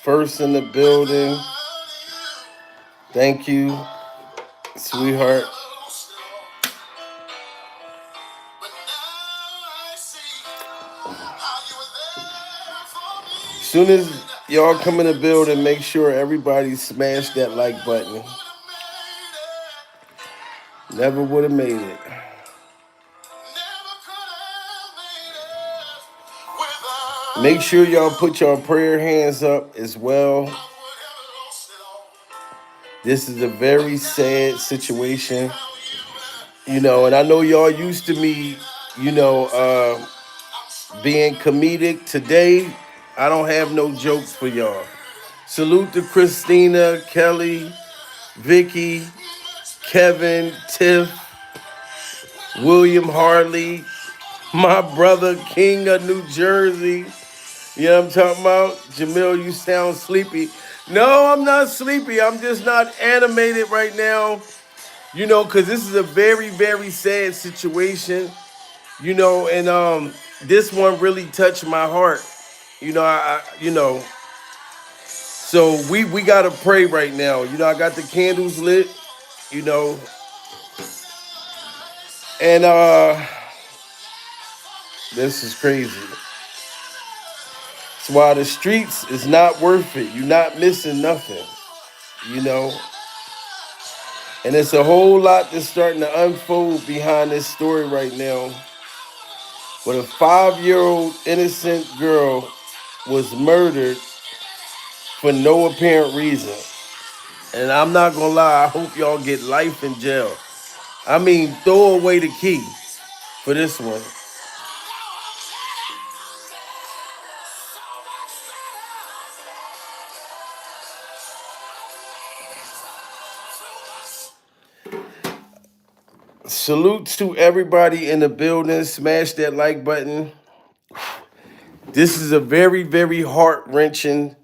first in the building. Thank you, sweetheart. Soon as y'all come in the building, make sure everybody smash that like button. Never would have made it. Make sure y'all put your prayer hands up as well. This is a very sad situation, and I know y'all used to me, being comedic. Today, I don't have no jokes for y'all. Salute to Christina, Kelly, Vicky, Kevin, Tiff, William Harley, my brother King of New Jersey. You know what I'm talking about? Jamil, you sound sleepy. No, I'm not sleepy. I'm just not animated right now, because this is a very, very sad situation, and this one really touched my heart. So we gotta pray right now. I got the candles lit, you know, and this is crazy. That's why the streets is not worth it. You're not missing nothing, you know. And it's a whole lot that's starting to unfold behind this story right now. But a 5-year-old innocent girl was murdered for no apparent reason. And I'm not gonna lie, I hope y'all get life in jail. I mean, throw away the key for this one. Salute to everybody in the building. Smash that like button. This is a very, very heart-wrenching,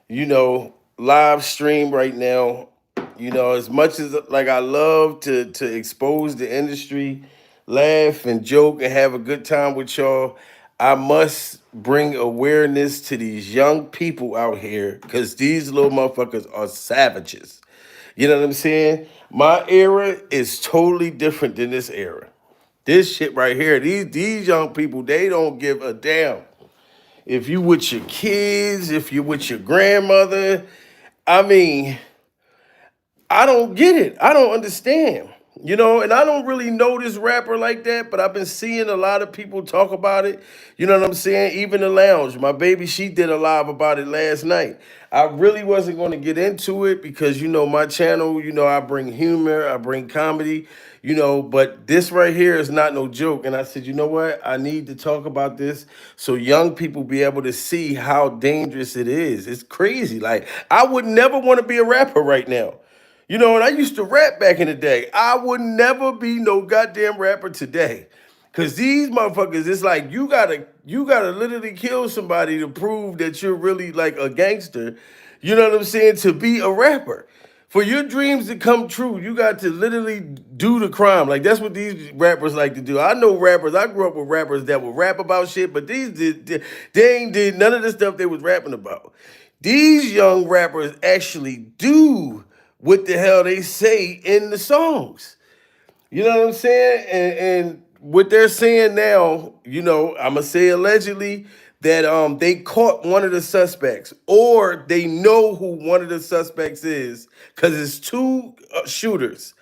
live stream right now. As much as like I love to expose the industry, laugh and joke and have a good time with y'all, I must bring awareness to these young people out here because these little motherfuckers are savages. You know what I'm saying? My era is totally different than this era. This shit right here, these young people, they don't give a damn. If you with your kids, if you with your grandmother, I mean, I don't get it. I don't understand. And I don't really know this rapper like that, but I've been seeing a lot of people talk about it. You know what I'm saying? Even the lounge. My baby, she did a live about it last night. I really wasn't going to get into it because, my channel, I bring humor, I bring comedy, but this right here is not no joke. And I said, you know what? I need to talk about this so young people be able to see how dangerous it is. It's crazy. Like, I would never want to be a rapper right now. And I used to rap back in the day. I would never be no goddamn rapper today. Cause these motherfuckers, it's like you gotta literally kill somebody to prove that you're really like a gangster. You know what I'm saying? To be a rapper. For your dreams to come true, you got to literally do the crime. Like that's what these rappers like to do. I know rappers, I grew up with rappers that would rap about shit, but they ain't did none of the stuff they was rapping about. These young rappers actually do what the hell they say in the songs. You know what I'm saying? And what they're saying now, I'ma say allegedly that they caught one of the suspects, or they know who one of the suspects is, because it's two shooters.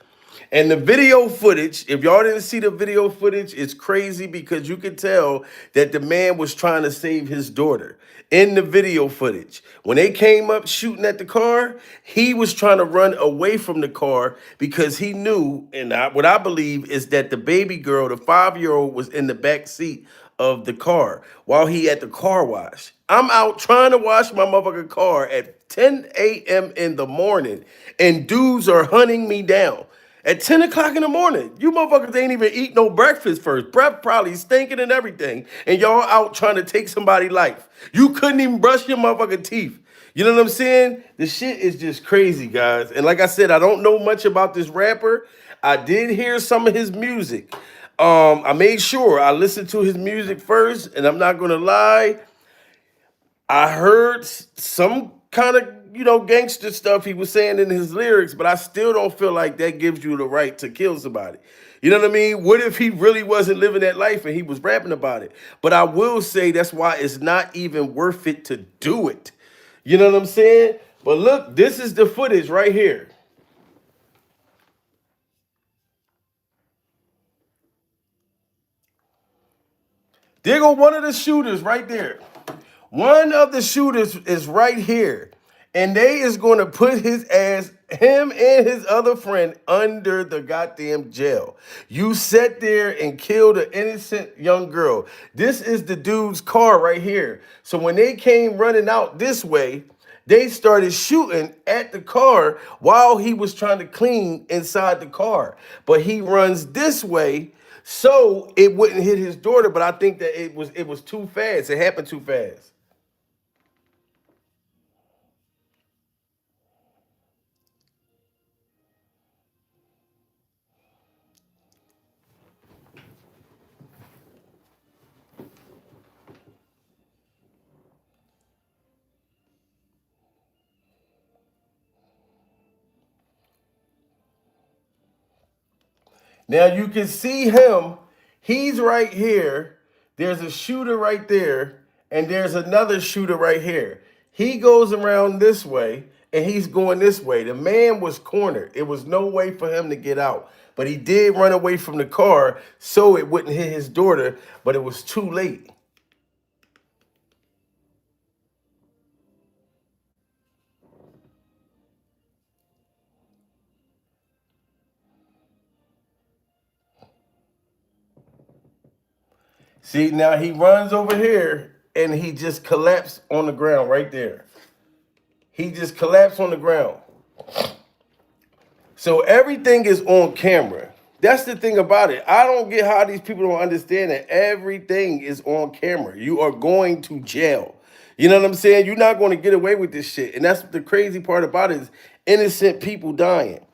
And the video footage, if y'all didn't see the video footage, it's crazy because you could tell that the man was trying to save his daughter in the video footage. When they came up shooting at the car, he was trying to run away from the car because he knew, and what I believe is that the baby girl, the 5-year-old, was in the back seat of the car while he at the car wash. I'm out trying to wash my motherfucking car at 10 a.m. in the morning, and dudes are hunting me down. At 10 o'clock in the morning, you motherfuckers ain't even eat no breakfast first. Breath probably stinking and everything. And y'all out trying to take somebody's life. You couldn't even brush your motherfucking teeth. You know what I'm saying? The shit is just crazy, guys. And like I said, I don't know much about this rapper. I did hear some of his music. I made sure I listened to his music first, and I'm not gonna lie. I heard some kind of, gangster stuff he was saying in his lyrics, but I still don't feel like that gives you the right to kill somebody. You know what I mean? What if he really wasn't living that life and he was rapping about it? But I will say that's why it's not even worth it to do it. You know what I'm saying? But look, this is the footage right here. There go one of the shooters right there. One of the shooters is right here. And they is going to put his ass, him and his other friend, under the goddamn jail. You sat there and killed an innocent young girl. This is the dude's car right here. So when they came running out this way, they started shooting at the car while he was trying to clean inside the car. But he runs this way so it wouldn't hit his daughter. But I think that it was too fast. It happened too fast. Now you can see him. He's right here. There's a shooter right there, and there's another shooter right here. He goes around this way, and he's going this way. The man was cornered. It was no way for him to get out. But he did run away from the car so it wouldn't hit his daughter, but it was too late. See, now he runs over here, and he just collapsed on the ground right there. He just collapsed on the ground. So everything is on camera. That's the thing about it. I don't get how these people don't understand that everything is on camera. You are going to jail. You know what I'm saying? You're not going to get away with this shit. And that's the crazy part about it is innocent people dying.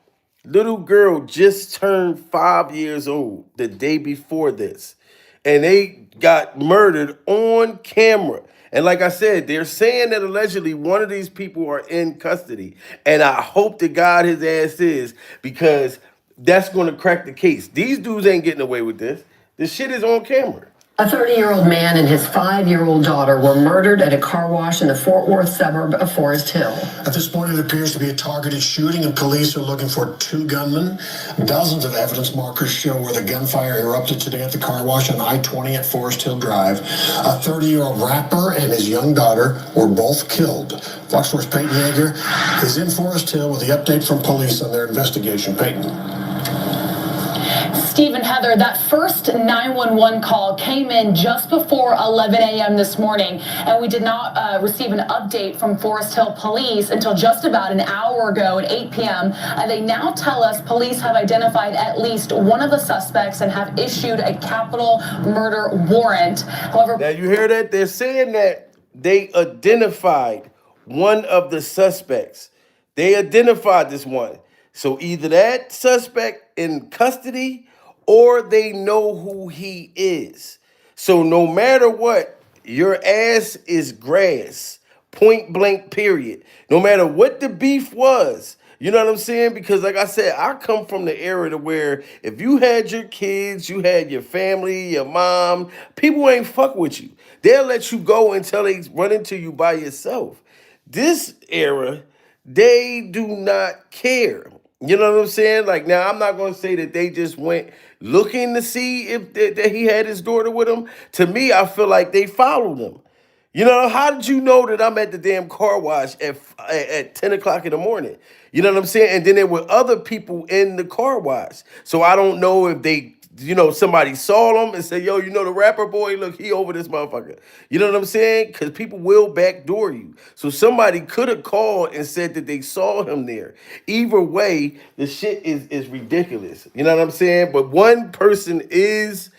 Little girl just turned 5 years old the day before this. And they got murdered on camera. And like I said, they're saying that allegedly one of these people are in custody. And I hope to God his ass is, because that's going to crack the case. These dudes ain't getting away with this. This shit is on camera. A 30-year-old man and his 5-year-old daughter were murdered at a car wash in the Fort Worth suburb of Forest Hill. At this point, it appears to be a targeted shooting, and police are looking for 2 gunmen. Dozens of evidence markers show where the gunfire erupted today at the car wash on I-20 at Forest Hill Drive. A 30-year-old rapper and his young daughter were both killed. Fox 4's Peyton Yeager is in Forest Hill with the update from police on their investigation. Peyton. Steve and Heather, that first 911 call came in just before 11 a.m. this morning, and we did not receive an update from Forest Hill Police until just about an hour ago at 8 p.m. They now tell us police have identified at least one of the suspects and have issued a capital murder warrant. However, now you hear that? They're saying that they identified one of the suspects. They identified this one. So either that suspect in custody or they know who he is. So no matter what, your ass is grass. Point blank, period. No matter what the beef was. You know what I'm saying? Because like I said, I come from the era to where if you had your kids, you had your family, your mom, people ain't fuck with you. They'll let you go until they run into you by yourself. This era, they do not care. You know what I'm saying? Like, now, I'm not going to say that they just went looking to see if that he had his daughter with him. To me, I feel like they followed him. You know, how did you know that I'm at the damn car wash at 10 o'clock in the morning? You know what I'm saying? And then there were other people in the car wash. So I don't know if they, somebody saw them and said, yo, the rapper boy, look, he over this motherfucker. You know what I'm saying? Because people will backdoor you. So somebody could have called and said that they saw him there. Either way, the shit is ridiculous. You know what I'm saying? But one person is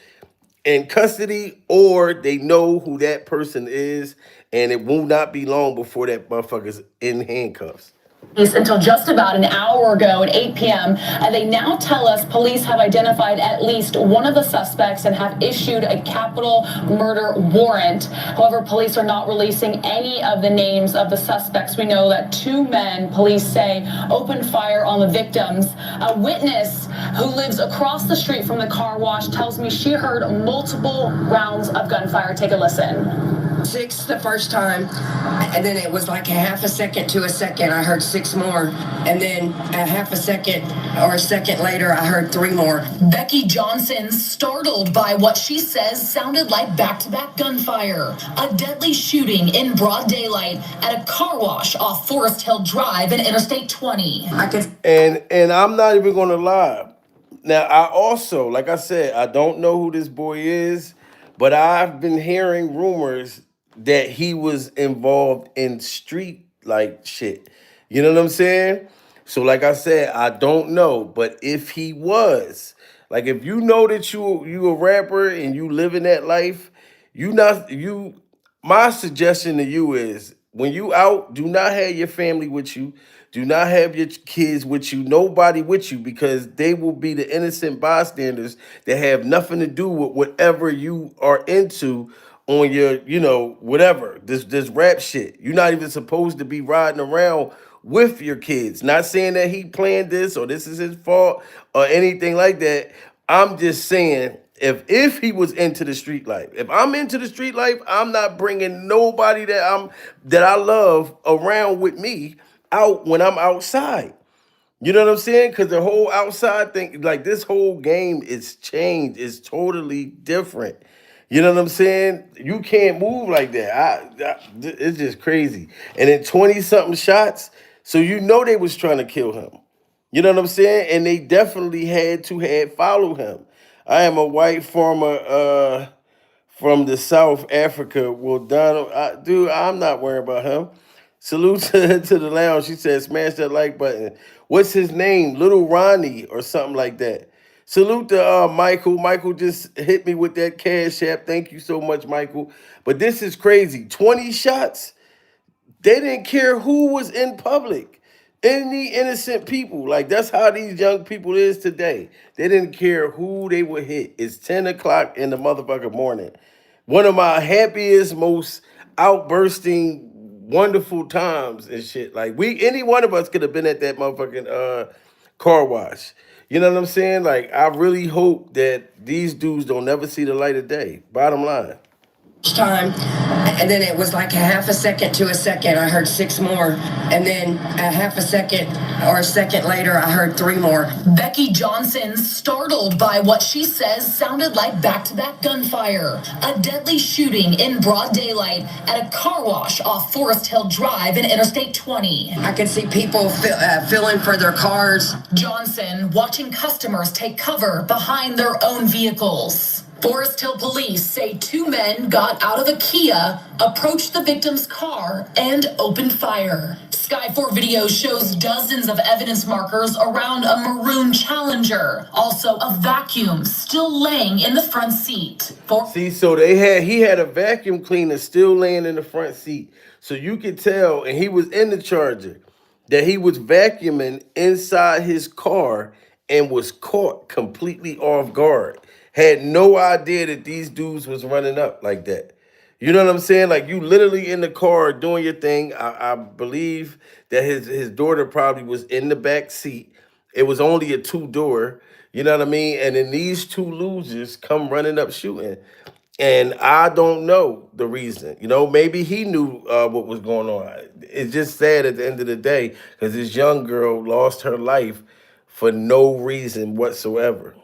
in custody, or they know who that person is, and it will not be long before that motherfucker's in handcuffs. Until just about an hour ago at 8 p.m. And they now tell us police have identified at least one of the suspects and have issued a capital murder warrant. However, police are not releasing any of the names of the suspects. We know that two men, police say, opened fire on the victims. A witness who lives across the street from the car wash tells me she heard multiple rounds of gunfire. Take a listen. 6 the first time, and then it was like a half a second to a second. I heard 6 more, and then a half a second or a second later, I heard 3 more. Becky Johnson, startled by what she says sounded like back-to-back gunfire. A deadly shooting in broad daylight at a car wash off Forest Hill Drive and Interstate 20. And I'm not even gonna lie. Now I also, like I said, I don't know who this boy is, but I've been hearing rumors that he was involved in street like shit. You know what I'm saying? So like I said, I don't know, but if he was, like if you know that you a rapper and you living that life, you my suggestion to you is when you out, do not have your family with you. Do not have your kids with you, nobody with you, because they will be the innocent bystanders that have nothing to do with whatever you are into on your, whatever, this rap shit. You're not even supposed to be riding around with your kids. Not saying that he planned this or this is his fault or anything like that. I'm just saying if he was into the street life, if I'm into the street life, I'm not bringing nobody that I love around with me out when I'm outside. You know what I'm saying? Because the whole outside thing, like this whole game is changed. It's totally different. You know what I'm saying? You can't move like that. It's just crazy. And then 20 something shots. So you know they was trying to kill him. You know what I'm saying? And they definitely had follow him. I am a white farmer from the South Africa. Well, Donald, dude, I'm not worried about him. Salute to the lounge. She said, smash that like button. What's his name? Lil Ronnie or something like that. Salute to Michael. Michael just hit me with that cash app. Thank you so much, Michael. But this is crazy. 20 shots. They didn't care who was in public. Any innocent people. Like, that's how these young people is today. They didn't care who they would hit. It's 10 o'clock in the motherfucking morning. One of my happiest, most outbursting, wonderful times and shit. Like, any one of us could have been at that motherfucking car wash. You know what I'm saying? Like, I really hope that these dudes don't never see the light of day. Bottom line. Time, and then it was like a half a second to a second. I heard 6 more, and then a half a second or a second later, I heard 3 more. Becky Johnson, startled by what she says sounded like back-to-back gunfire. A deadly shooting in broad daylight at a car wash off Forest Hill Drive and Interstate 20. I could see people filling for their cars. Johnson watching customers take cover behind their own vehicles. Forest Hill police say 2 men got out of a Kia, approached the victim's car, and opened fire. Sky 4 video shows dozens of evidence markers around a maroon Challenger. Also, a vacuum still laying in the front seat. See, so he had a vacuum cleaner still laying in the front seat. So you could tell, and he was in the Charger, that he was vacuuming inside his car and was caught completely off guard. Had no idea that these dudes was running up like that. You know what I'm saying? Like, you literally in the car doing your thing. I believe that his daughter probably was in the back seat. It was only a 2-door, you know what I mean? And then these 2 losers come running up shooting. And I don't know the reason. You know, maybe he knew what was going on. It's just sad at the end of the day because this young girl lost her life for no reason whatsoever.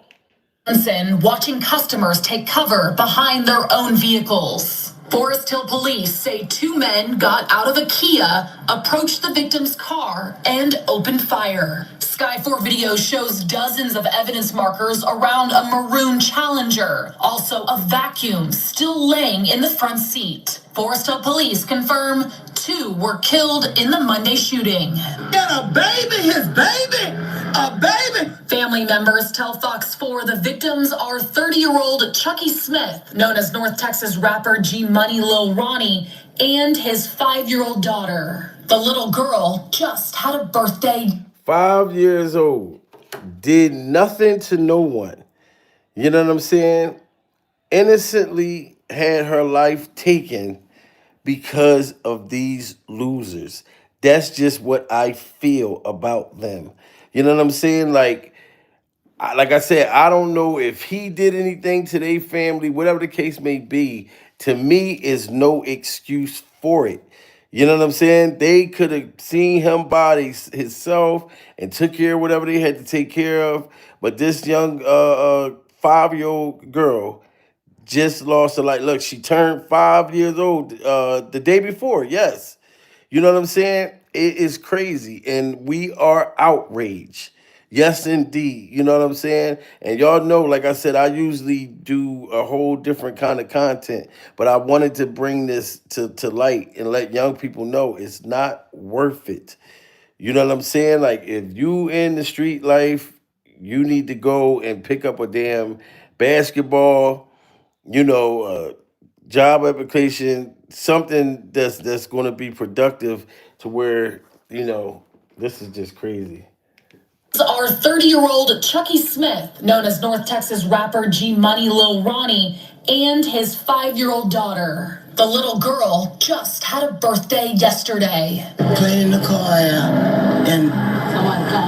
Johnson watching customers take cover behind their own vehicles. Forest Hill police say 2 men got out of a Kia, approached the victim's car, and opened fire. Sky 4 video shows dozens of evidence markers around a maroon Challenger. Also, a vacuum still laying in the front seat. Forest Hill police confirm 2 were killed in the Monday shooting. And a baby, his baby, a baby. Family members tell Fox 4 the victims are 30-year-old Chucky Smith, known as North Texas rapper G Money Lil Ronnie, and his 5-year-old daughter. The little girl just had a birthday. 5 years old, did nothing to no one. You know what I'm saying? Innocently had her life taken because of these losers. That's just what I feel about them. You know what I'm saying? Like I said, I don't know if he did anything to their family, whatever the case may be. To me, is no excuse for it. You know what I'm saying? They could have seen him by himself and took care of whatever they had to take care of. But this young 5-year-old girl just lost her life. Look, she turned 5 years old the day before. Yes. You know what I'm saying? It is crazy. And we are outraged. Yes, indeed. You know what I'm saying? And y'all know, like I said, I usually do a whole different kind of content, but I wanted to bring this to light and let young people know it's not worth it. You know what I'm saying? Like, if you in the street life, you need to go and pick up a damn basketball, job application, something that's going to be productive to where, this is just crazy. Our 30-year-old Chucky Smith, known as North Texas rapper G Money Lil Ronnie, and his 5-year-old daughter. The little girl just had a birthday yesterday. Cleaning the car out, and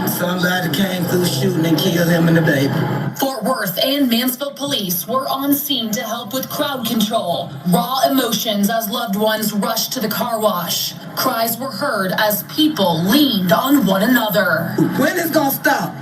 somebody came through shooting and killed him and the baby. Fort Worth and Mansfield police were on scene to help with crowd control. Raw emotions as loved ones rushed to the car wash. Cries were heard as people leaned on one another. When is gonna stop?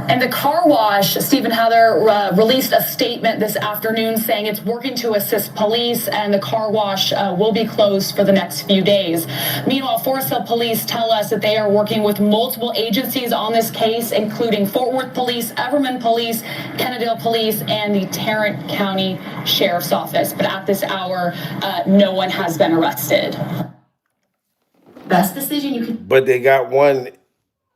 And the car wash, Stephen Heather, released a statement this afternoon saying it's working to assist police and the car wash will be closed for the next few days. Meanwhile, Forest Hill police tell us that they are working with multiple agencies on this case, including Fort Worth Police, Everman Police, Kennedale Police, and the Tarrant County Sheriff's Office. But at this hour, no one has been arrested. Best decision you could. But they got one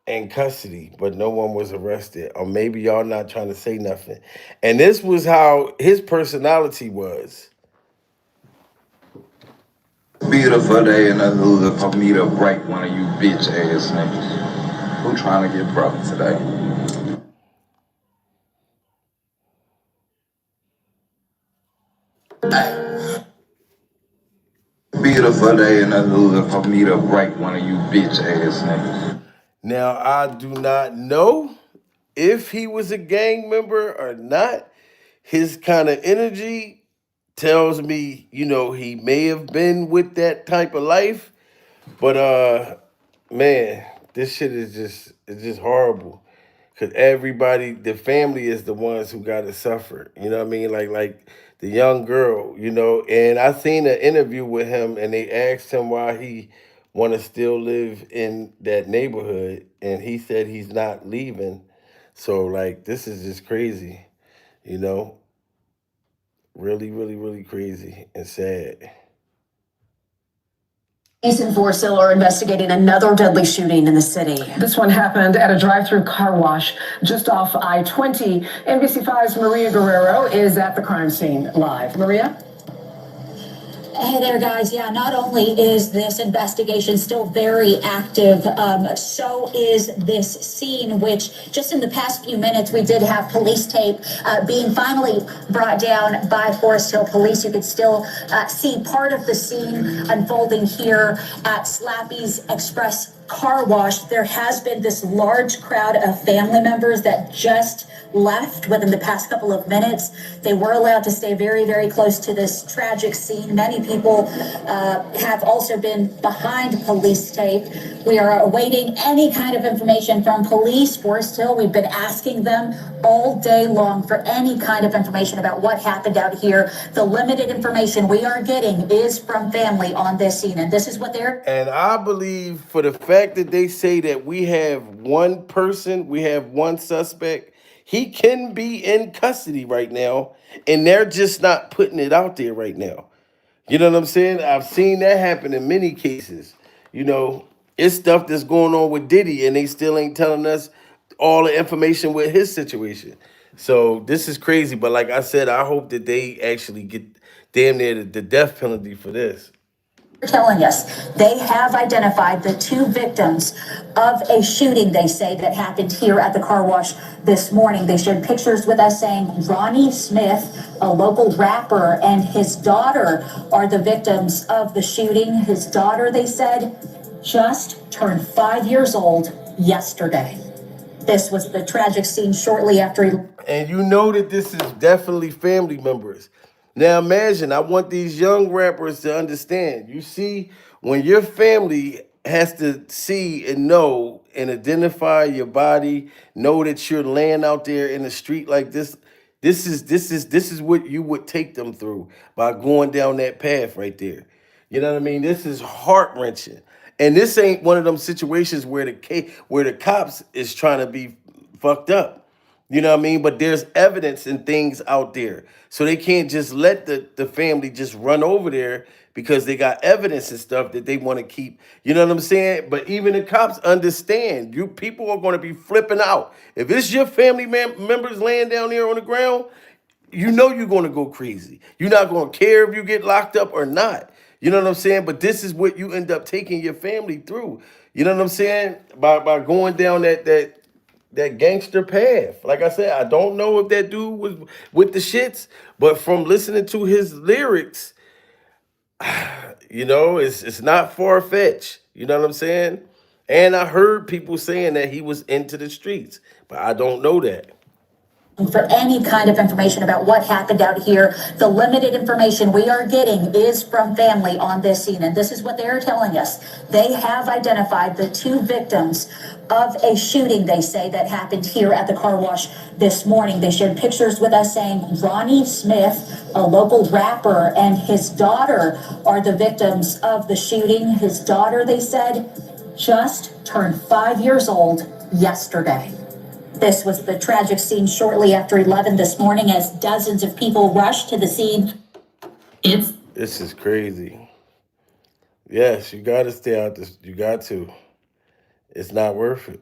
in custody, but no one was arrested. Or maybe y'all not trying to say nothing. And this was how his personality was. Beautiful day in the hood for me to break one of you bitch ass niggas. Who trying to get broke today? Beautiful day in the hood for me to break one of you bitch ass niggas. Now, I do not know if he was a gang member or not. His kind of energy tells me, he may have been with that type of life. But man, this shit is just horrible. Cause everybody, the family is the ones who gotta suffer. You know what I mean? Like the young girl, and I seen an interview with him and they asked him why he wanna still live in that neighborhood, and he said he's not leaving. So like this is just crazy, really, really, really crazy and sad. Police in Forest Hill are investigating another deadly shooting in the city. This one happened at a drive-through car wash just off I-20. NBC5's Maria Guerrero is at the crime scene live. Maria? Hey there, guys. Yeah, not only is this investigation still very active, so is this scene, which just in the past few minutes, we did have police tape being finally brought down by Forest Hill Police. You could still see part of the scene unfolding here at Slappy's Express car wash. There has been this large crowd of family members that just left within the past couple of minutes. They were allowed to stay very, very close to this tragic scene. Many people have also been behind police tape. We are awaiting any kind of information from police, Forest Hill. We've been asking them all day long for any kind of information about what happened out here. The limited information we are getting is from family on this scene, and this is what they're... And I believe for the fact that they say that we have one person, we have one suspect, he can be in custody right now, and they're just not putting it out there right now. You know what I'm saying? I've seen that happen in many cases. It's stuff that's going on with Diddy, and they still ain't telling us all the information with his situation. So this is crazy. But like I said, I hope that they actually get damn near the death penalty for this. Telling us they have identified the two victims of a shooting, they say, that happened here at the car wash this morning. They shared pictures with us saying Ronnie Smith, a local rapper, and his daughter are the victims of the shooting. His daughter, they said, just turned 5 years old yesterday. This was the tragic scene shortly after he... And you know that this is definitely family members. Now imagine, I want these young rappers to understand. You see, when your family has to see and know and identify your body, know that you're laying out there in the street like this, this is what you would take them through by going down that path right there. You know what I mean? This is heart-wrenching. And this ain't one of them situations where the cops is trying to be fucked up. You know what I mean? But there's evidence and things out there. So they can't just let the family just run over there because they got evidence and stuff that they want to keep. You know what I'm saying? But even the cops understand. You people are going to be flipping out. If it's your family members laying down there on the ground, you know you're going to go crazy. You're not going to care if you get locked up or not. You know what I'm saying? But this is what you end up taking your family through. You know what I'm saying? By going down that gangster path. Like I said, I don't know if that dude was with the shits, but from listening to his lyrics, you know, it's not far-fetched. You know what I'm saying? And I heard people saying that he was into the streets, but I don't know that. For any kind of information about what happened out here, the limited information we are getting is from family on this scene, and this is what they're telling us. They have identified the two victims of a shooting, they say, that happened here at the car wash this morning. They shared pictures with us saying Ronnie Smith, a local rapper, and his daughter are the victims of the shooting. His daughter, they said, just turned 5 years old yesterday. This was the tragic scene shortly after 11 this morning as dozens of people rushed to the scene. This is crazy. Yes, you got to stay out this. You got to. It's not worth it.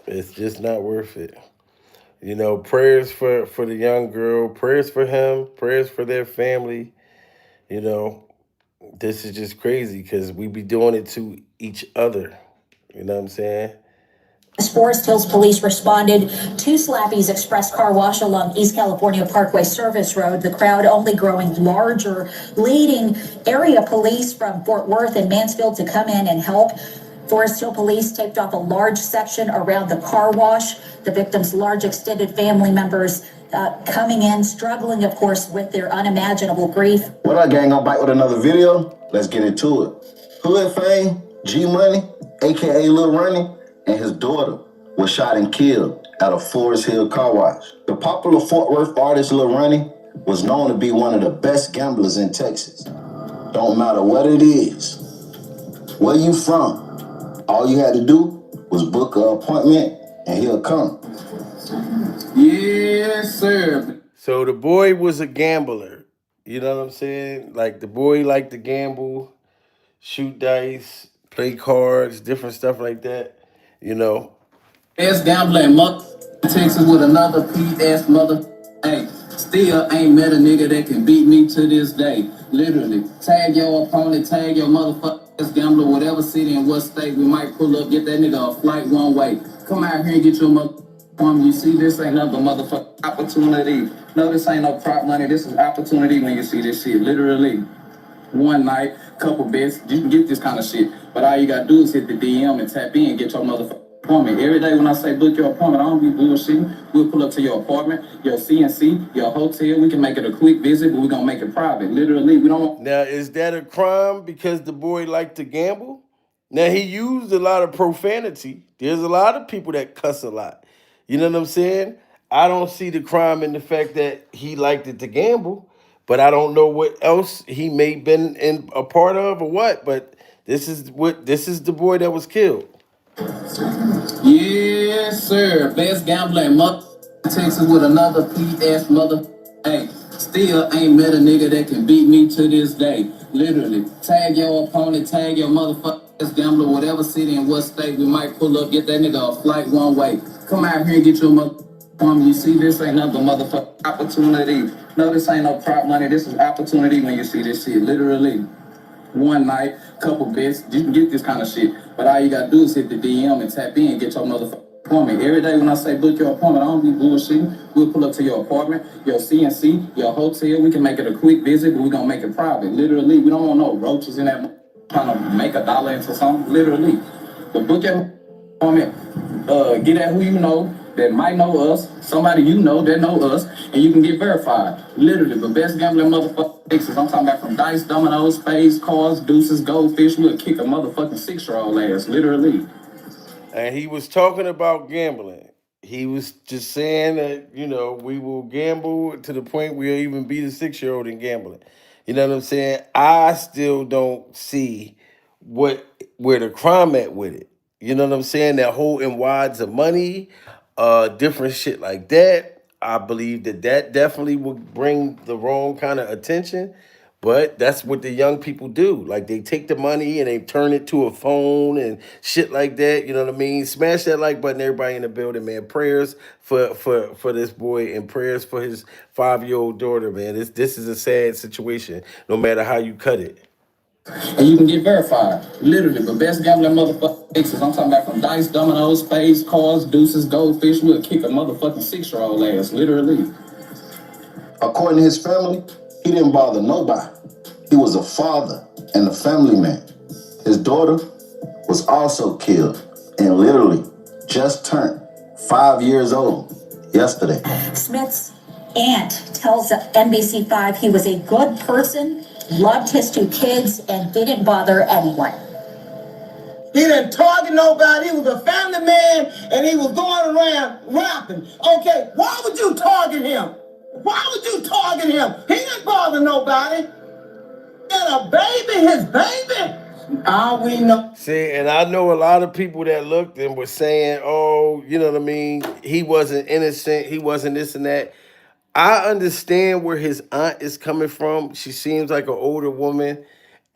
It's just not worth it. You know, prayers for the young girl, prayers for him, prayers for their family. You know, this is just crazy because we be doing it to each other. You know what I'm saying? As Forest Hills police responded to Slappy's Express Car Wash along East California Parkway Service Road, the crowd only growing larger, leading area police from Fort Worth and Mansfield to come in and help. Forest Hill police taped off a large section around the car wash. The victims' large extended family members coming in, struggling, of course, with their unimaginable grief. What up, gang? I'm back with another video. Let's get into it. Hood fame, G Money, aka Lil Ronnie, and his daughter was shot and killed at a Forest Hill car wash. The popular Fort Worth artist Lil Ronnie was known to be one of the best gamblers in Texas. Don't matter what it is, where you from, all you had to do was book an appointment and he'll come. Yes, sir. So the boy was a gambler. You know what I'm saying? Like the boy liked to gamble, shoot dice, play cards, different stuff like that. You know. Ass gambler in Texas with another P-ass mother. Hey, still ain't met a nigga that can beat me to this day. Literally. Tag your opponent, tag your motherfucker ass gambler, whatever city and what state, we might pull up, get that nigga a flight one way. Come out here and get your motherfucker. You see, this ain't nothing motherfucker opportunity. No, this ain't no prop money. This is opportunity when you see this shit. Literally. One night, couple bits, you can get this kind of shit. But all you gotta do is hit the DM and tap in and get your motherfucking appointment. Every day when I say book your appointment, I don't be bullshitting. We'll pull up to your apartment, your CNC, your hotel. We can make it a quick visit, but we're gonna make it private. Literally, we don't. Now, is that a crime because the boy liked to gamble? Now, he used a lot of profanity. There's a lot of people that cuss a lot. You know what I'm saying? I don't see the crime in the fact that he liked it to gamble. But I don't know what else he may have been in a part of or what. But this is the boy that was killed. Yes, sir. Best gambler in Texas with another P-ass mother. Hey, still ain't met a nigga that can beat me to this day. Literally. Tag your opponent, tag your motherfucker ass gambler, whatever city and what state, we might pull up, get that nigga a flight one way. Come out here and get your mother. You see, this ain't nothing motherfucking opportunity. No, this ain't no prop money. This is opportunity when you see this shit. Literally, one night, couple bits, you can get this kind of shit. But all you gotta do is hit the DM and tap in, get your motherfucking appointment. Every day when I say book your appointment, I don't be bullshitting. We'll pull up to your apartment, your CNC, your hotel. We can make it a quick visit, but we gonna make it private. Literally, we don't want no roaches in that trying to make $1 into something. Literally. But book your appointment, get at who you know that might know us, somebody you know that know us, and you can get verified. Literally, the best gambling motherfucking fixes. I'm talking about from dice, dominoes, spades, cards, deuces, goldfish. We'll kick a motherfucking 6-year-old ass. Literally. And he was talking about gambling. He was just saying that, we will gamble to the point we'll even beat a 6-year-old in gambling. You know what I'm saying? I still don't see where the crime at with it. You know what I'm saying? That holding wads of money, different shit like that. I believe that definitely would bring the wrong kind of attention. But that's what the young people do. Like they take the money and they turn it to a phone and shit like that. You know what I mean? Smash that like button, everybody in the building, man. Prayers for this boy and prayers for his 5-year-old daughter, man. This is a sad situation, no matter how you cut it. And you can get verified. Literally, the best gambling motherfucking fixes. I'm talking about from dice, dominoes, spades, cards, deuces, goldfish. We'll kick a motherfucking 6-year-old ass. Literally. According to his family, he didn't bother nobody. He was a father and a family man. His daughter was also killed and literally just turned 5 years old yesterday. Smith's aunt tells NBC5 he was a good person, loved his 2 kids, and didn't bother anyone. He didn't target nobody. He was a family man, and he was going around rapping. Okay, why would you target him? Why would you target him? He didn't bother nobody. And a baby, his baby. All we know. See, and I know a lot of people that looked and were saying, oh, you know what I mean? He wasn't innocent. He wasn't this and that. I understand where his aunt is coming from. She seems like an older woman.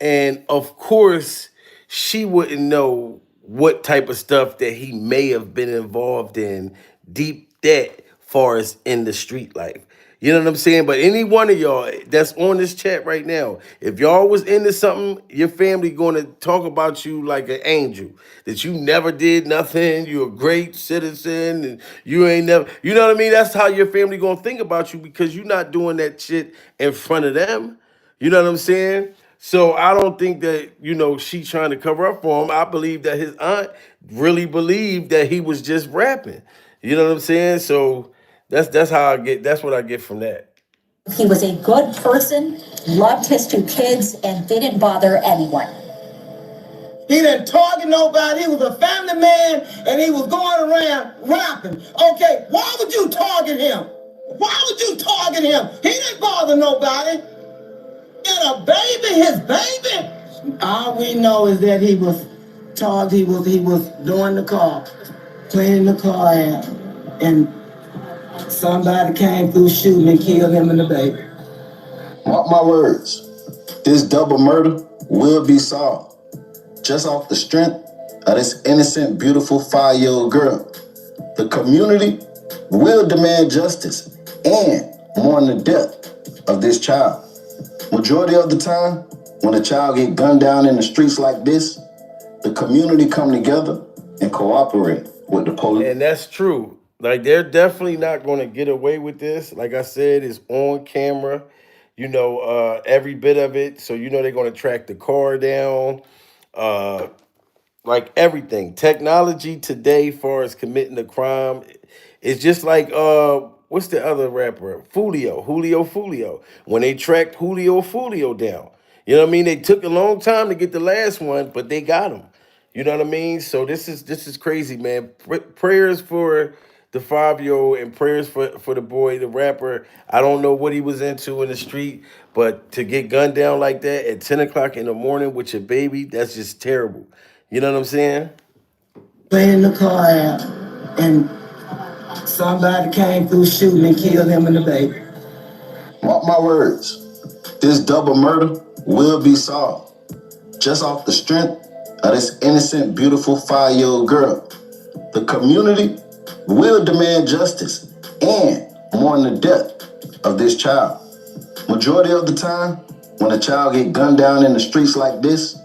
And of course, she wouldn't know what type of stuff that he may have been involved in deep that far as in the street life. You know what I'm saying? But any one of y'all that's on this chat right now, if y'all was into something, your family going to talk about you like an angel. That you never did nothing, you're a great citizen, and you ain't never, you know what I mean? That's how your family going to think about you because you're not doing that shit in front of them. You know what I'm saying? So I don't think that, she trying to cover up for him. I believe that his aunt really believed that he was just rapping. You know what I'm saying? So that's what I get from that. He was a good person, loved his 2 kids, and didn't bother anyone. He didn't target nobody. He was a family man, and he was going around rapping. Okay, why would you target him? Why would you target him? He didn't bother nobody. And a baby, his baby. All we know is that he was targeted. He was doing the car, cleaning the car out, and somebody came through shooting and killed him and the baby. Mark my words, this double murder will be solved just off the strength of this innocent, beautiful 5-year-old girl. The community will demand justice and mourn the death of this child. Majority of the time, when a child get gunned down in the streets like this, the community come together and cooperate with the police. And that's true. Like they're definitely not going to get away with this. Like I said, it's on camera. Every bit of it. So they're going to track the car down. Like everything. Technology today, far as committing a crime, it's just like what's the other rapper? Julio. When they tracked Julio down. You know what I mean? They took a long time to get the last one, but they got him. You know what I mean? So this is crazy, man. Prayers for the 5-year-old and prayers for the boy, the rapper. I don't know what he was into in the street, but to get gunned down like that at 10 o'clock in the morning with your baby, that's just terrible. You know what I'm saying? Cleaning the car out, and somebody came through shooting and killed him and the baby. Mark my words, this double murder will be solved just off the strength of this innocent, beautiful 5-year-old girl. The community will demand justice and mourn the death of this child. Majority of the time, when a child get gunned down in the streets like this,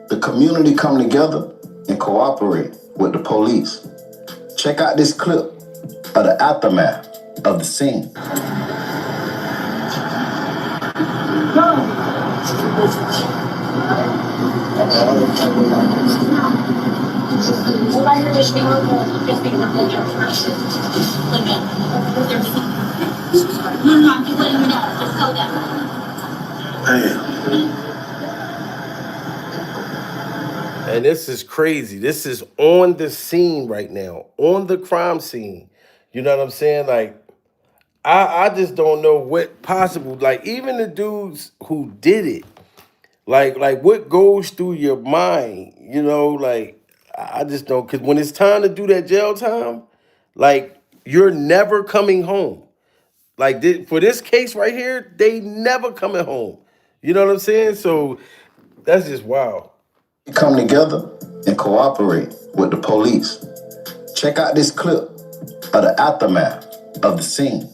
the community come together and cooperate with the police. Check out this clip of the aftermath of the scene. And this is crazy. This is on the scene right now, on the crime scene. You know what I'm saying? Like, I just don't know what possible, like, even the dudes who did it, like what goes through your mind, you know, like, I just don't, because when it's time to do that jail time, like, you're never coming home. Like, for this case right here, they never coming home. You know what I'm saying? So that's just wild. Come together and cooperate with the police. Check out this clip of the aftermath of the scene.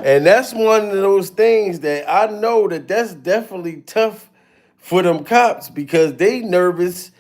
And that's one of those things that I know that's definitely tough for them cops because they nervous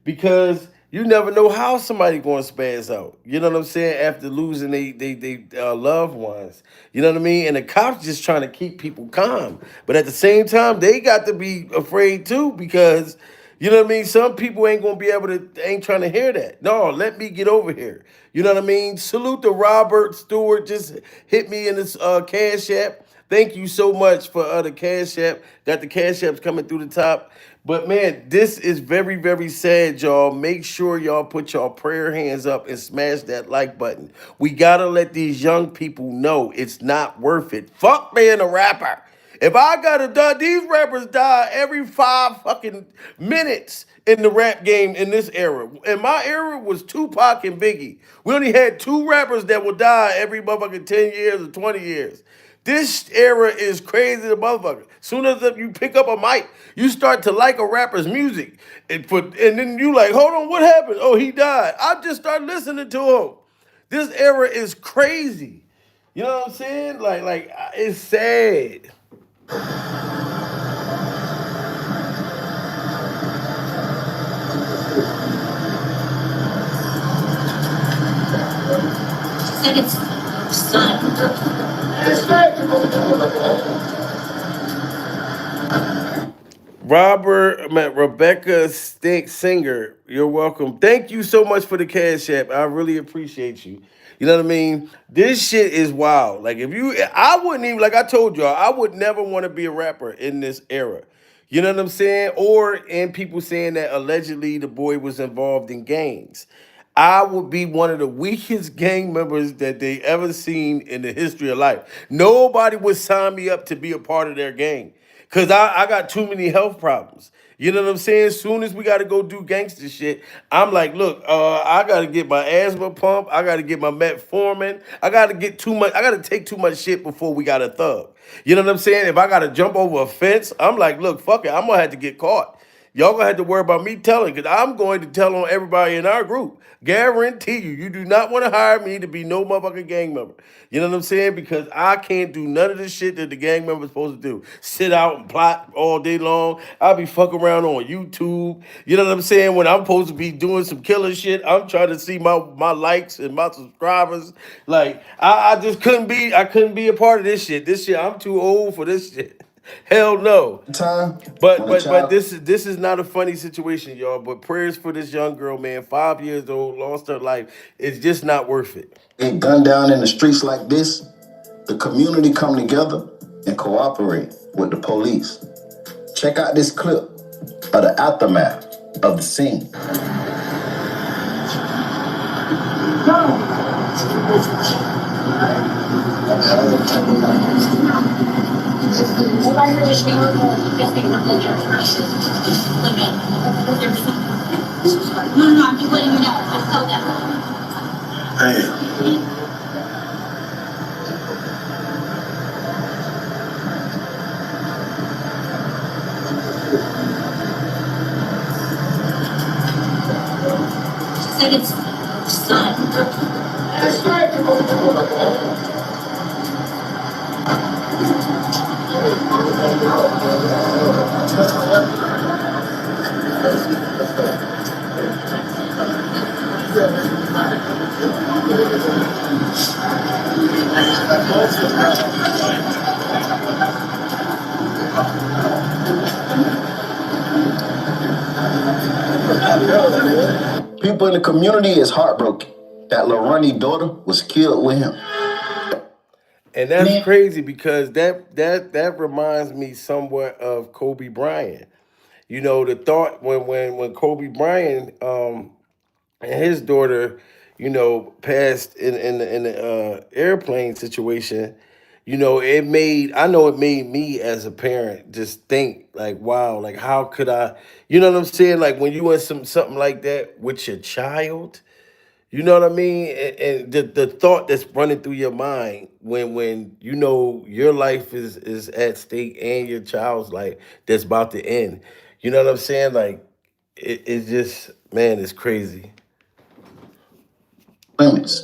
because you never know how somebody going to spaz out. You know what I'm saying? After losing they loved ones. You know what I mean? And the cops just trying to keep people calm. But at the same time, they got to be afraid too because you know what I mean? Some people ain't gonna be able to, ain't trying to hear that. No, let me get over here. You know what I mean? Salute to Robert Stewart. Just hit me in this Cash App. Thank you so much for the Cash App. Got the Cash Apps coming through the top. But man, this is very, very sad, y'all. Make sure y'all put y'all prayer hands up and smash that like button. We gotta let these young people know it's not worth it. Fuck being a rapper. If I gotta die, these rappers die every 5 fucking minutes in the rap game in this era. In my era was Tupac and Biggie. We only had 2 rappers that would die every motherfucking 10 years or 20 years. This era is crazy the motherfucker. Soon as you pick up a mic, you start to like a rapper's music. And then you like, hold on, what happened? Oh, he died. I just started listening to him. This era is crazy. You know what I'm saying? Like it's sad. Rebecca Stink Singer, you're welcome. Thank you so much for the Cash App. I really appreciate you. You know what I mean? This shit is wild. Like I wouldn't even, like I told y'all, I would never want to be a rapper in this era. You know what I'm saying? Or in people saying that allegedly the boy was involved in gangs. I would be one of the weakest gang members that they ever seen in the history of life. Nobody would sign me up to be a part of their gang. Cause I got too many health problems. You know what I'm saying? As soon as we gotta go do gangster shit, I'm like, look, I gotta get my asthma pump, I gotta get my metformin, I gotta take too much shit before we got a thug. You know what I'm saying? If I gotta jump over a fence, I'm like, look, fuck it, I'm gonna have to get caught. Y'all gonna have to worry about me telling, because I'm going to tell on everybody in our group. Guarantee you, you do not want to hire me to be no motherfucking gang member. You know what I'm saying? Because I can't do none of the shit that the gang member is supposed to do. Sit out and plot all day long. I'll be fucking around on YouTube. You know what I'm saying? When I'm supposed to be doing some killer shit, I'm trying to see my likes and my subscribers. Like, I just couldn't be a part of this shit. This shit, I'm too old for this shit. Hell no. Time But when a but but child this is not a funny situation, y'all. But prayers for this young girl, man. 5 years old, lost her life. It's just not worth it. get gunned down in the streets like this, the community come together and cooperate with the police. Check out this clip of the aftermath of the scene. No, I'm just letting you know. Just tell them. Damn. She said it's son. People in the community is heartbroken that Lil Ronnie's daughter was killed with him. And that's crazy because that reminds me somewhat of Kobe Bryant. You know, the thought when Kobe Bryant and his daughter, passed in the airplane situation. I know it made me as a parent just think like, wow, like how could I, you know what I'm saying? Like when you in something like that with your child, you know what I mean? And the thought that's running through your mind when your life is at stake and your child's life that's about to end. You know what I'm saying? Like it's just, man, it's crazy. Limits.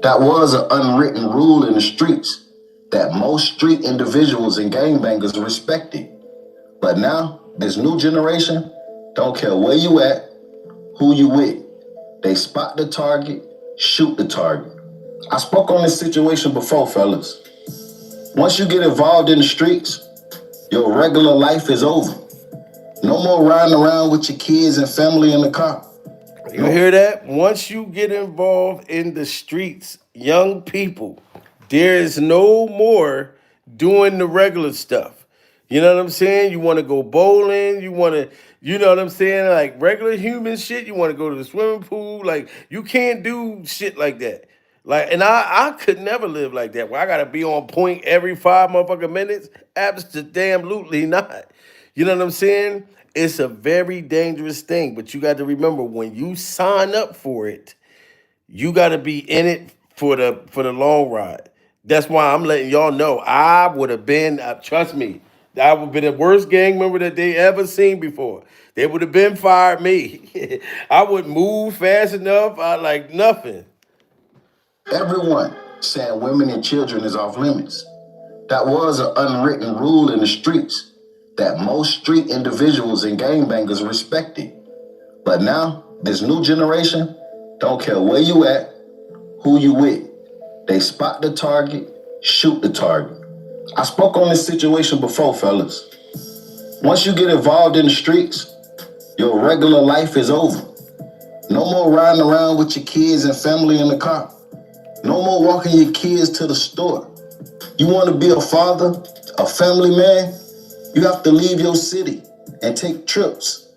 That was an unwritten rule in the streets that most street individuals and gangbangers respected. But now, this new generation don't care where you at, who you with. They spot the target, shoot the target. I spoke on this situation before, fellas. Once you get involved in the streets, your regular life is over. No more riding around with your kids and family in the car. You hear that? Once you get involved in the streets, young people, there is no more doing the regular stuff. You know what I'm saying? You want to go bowling, you know what I'm saying? Like regular human shit, you want to go to the swimming pool. Like you can't do shit like that. Like, and I could never live like that where I gotta be on point every 5 motherfucking minutes. Absolutely not. You know what I'm saying? It's a very dangerous thing, but you got to remember when you sign up for it, you got to be in it for the long ride. That's why I'm letting y'all know I would have been. Trust me, I would have been the worst gang member that they ever seen before. They would have been fired me. I wouldn't move fast enough. I like nothing. Everyone saying women and children is off limits. That was an unwritten rule in the streets that most street individuals and gangbangers respected. But now, this new generation don't care where you at, who you with. They spot the target, shoot the target. I spoke on this situation before, fellas. Once you get involved in the streets, your regular life is over. No more riding around with your kids and family in the car. No more walking your kids to the store. You want to be a father, a family man, you have to leave your city and take trips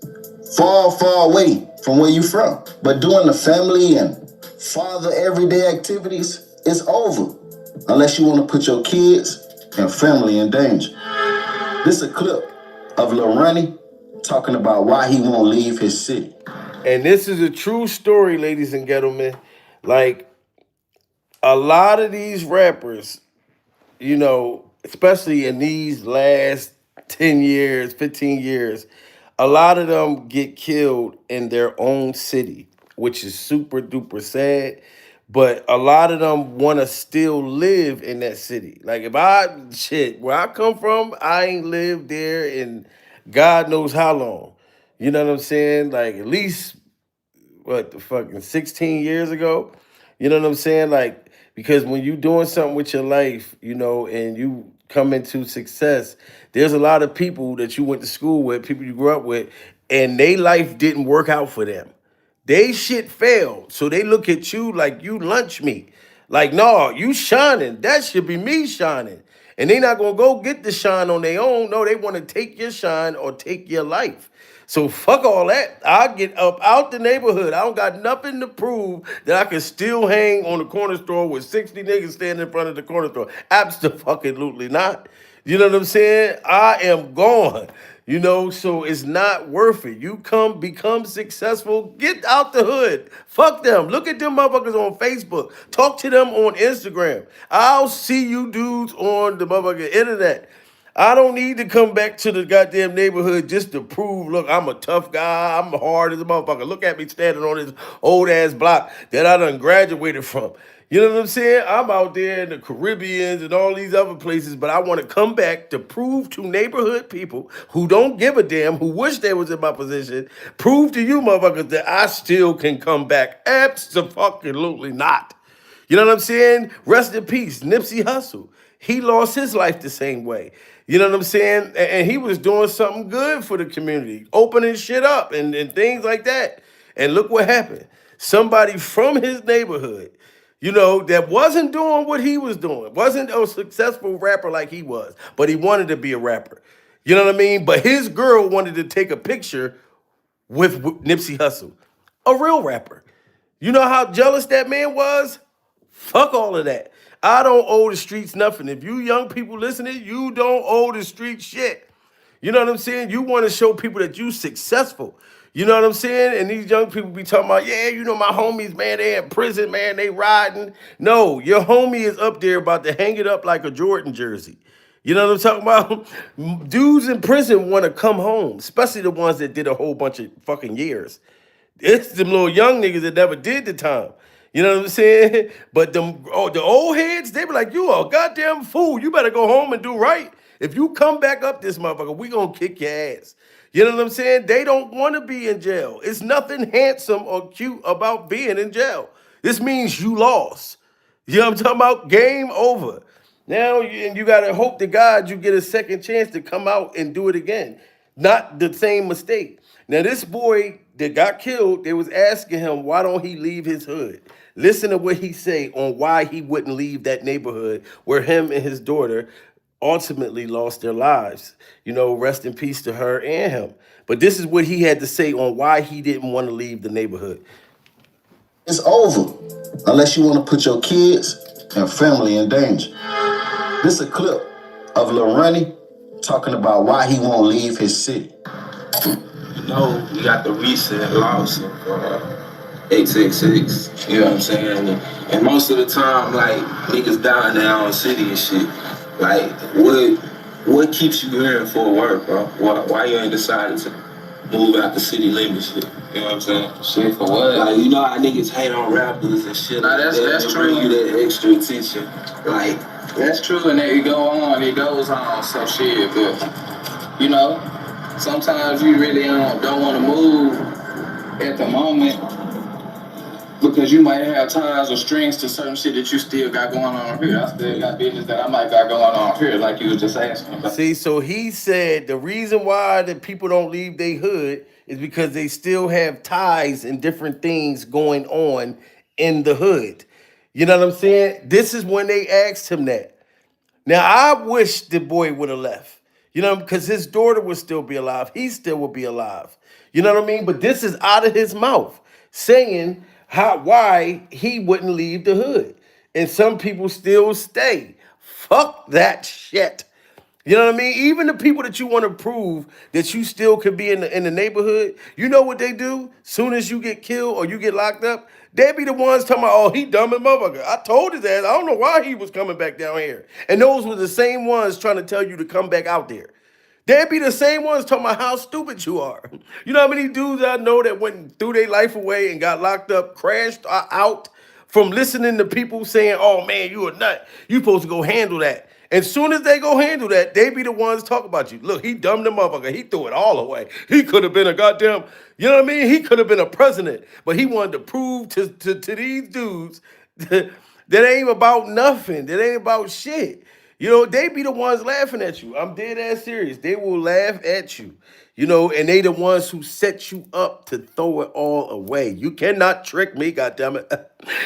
far, far away from where you're from. But doing the family and father everyday activities is over unless you want to put your kids and family in danger. This is a clip of Lil Ronnie talking about why he won't leave his city. And this is a true story, ladies and gentlemen. Like a lot of these rappers, especially in these last 10 years, 15 years, a lot of them get killed in their own city, which is super duper sad. But a lot of them want to still live in that city. Like where I come from, I ain't lived there in God knows how long. You know what I'm saying? Like at least what the fucking 16 years ago. You know what I'm saying? Like, because when you doing something with your life, and you come into success, there's a lot of people that you went to school with, people you grew up with, and they life didn't work out for them. They shit failed. So they look at you like you lunch meat. Like, no, you shining. That should be me shining. And they not gonna go get the shine on their own. No, they want to take your shine or take your life. So fuck all that. I get up out the neighborhood. I don't got nothing to prove that I can still hang on the corner store with 60 niggas standing in front of the corner store. Absolutely not. You know what I'm saying? I am gone. You know, so it's not worth it. You come, become successful, get out the hood. Fuck them. Look at them motherfuckers on Facebook. Talk to them on Instagram. I'll see you dudes on the motherfucking internet. I don't need to come back to the goddamn neighborhood just to prove, look, I'm a tough guy. I'm hard as a motherfucker. Look at me standing on this old ass block that I done graduated from. You know what I'm saying? I'm out there in the Caribbeans and all these other places, but I want to come back to prove to neighborhood people who don't give a damn, who wish they was in my position, prove to you motherfuckers that I still can come back. Absolutely not. You know what I'm saying? Rest in peace, Nipsey Hussle. He lost his life the same way. You know what I'm saying? And he was doing something good for the community, opening shit up and things like that. And look what happened. Somebody from his neighborhood, you know, that wasn't doing what he was doing, wasn't a successful rapper like he was, but he wanted to be a rapper. You know what I mean? But his girl wanted to take a picture with Nipsey Hussle, a real rapper. You know how jealous that man was? Fuck all of that. I don't owe the streets nothing. If you young people listening, you don't owe the streets shit. You know what I'm saying? You want to show people that you successful. You know what I'm saying? And these young people be talking about, yeah, you know my homies, man, they in prison, man, they riding. No, your homie is up there about to hang it up like a Jordan jersey. You know what I'm talking about? Dudes in prison want to come home, especially the ones that did a whole bunch of fucking years. It's them little young niggas that never did the time. You know what I'm saying? But the old heads, they be like, you a goddamn fool. You better go home and do right. If you come back up this motherfucker, we gonna kick your ass. You know what I'm saying? They don't want to be in jail. It's nothing handsome or cute about being in jail. This means you lost. You know what I'm talking about? Game over. Now, and you got to hope to God you get a second chance to come out and do it again. Not the same mistake. Now, this boy that got killed, they was asking him, why don't he leave his hood? Listen to what he say on why he wouldn't leave that neighborhood where him and his daughter ultimately lost their lives. You know, rest in peace to her and him. But this is what he had to say on why he didn't want to leave the neighborhood. It's over unless you want to put your kids and family in danger. This is a clip of Lil Ronnie talking about why he won't leave his city. You know, we got the recent loss of XXX, you know what I'm saying? And most of the time, like, niggas dying in their own city and shit. Like, what keeps you here in Fort Worth, bro? Why you ain't decided to move out the city limits shit? You know what I'm saying? Shit for what? Like, you know how niggas hate on rappers and shit. Nah, like that's true. Bring you that extra attention. Like, that's true, and it goes on, so shit, but, you know, sometimes you really don't want to move at the moment because you might have ties or strings to certain shit that you still got going on here. I still got business that I might got going on here, like you was just asking about. See, so he said the reason why that people don't leave their hood is because they still have ties and different things going on in the hood. You know what I'm saying? This is when they asked him that. Now, I wish the boy would have left, you know, because his daughter would still be alive. He still would be alive. You know what I mean? But this is out of his mouth saying why he wouldn't leave the hood. And some people still stay. Fuck that shit. You know what I mean? Even the people that you want to prove that you still could be in the neighborhood, you know what they do? Soon as you get killed or you get locked up, they be the ones talking about, oh, he dumb and motherfucker. I told his ass, I don't know why he was coming back down here. And those were the same ones trying to tell you to come back out there. They'd be the same ones talking about how stupid you are. You know how many dudes I know that went through their life away and got locked up, crashed out from listening to people saying, oh man, you a nut. You supposed to go handle that. And soon as they go handle that, they be the ones talk about you. Look, he dumbed the motherfucker. He threw it all away. He could have been a goddamn, you know what I mean? He could have been a president. But he wanted to prove to these dudes that ain't about nothing. That ain't about shit. You know, they be the ones laughing at you. I'm dead ass serious. They will laugh at you. You know, and they the ones who set you up to throw it all away. You cannot trick me, goddammit.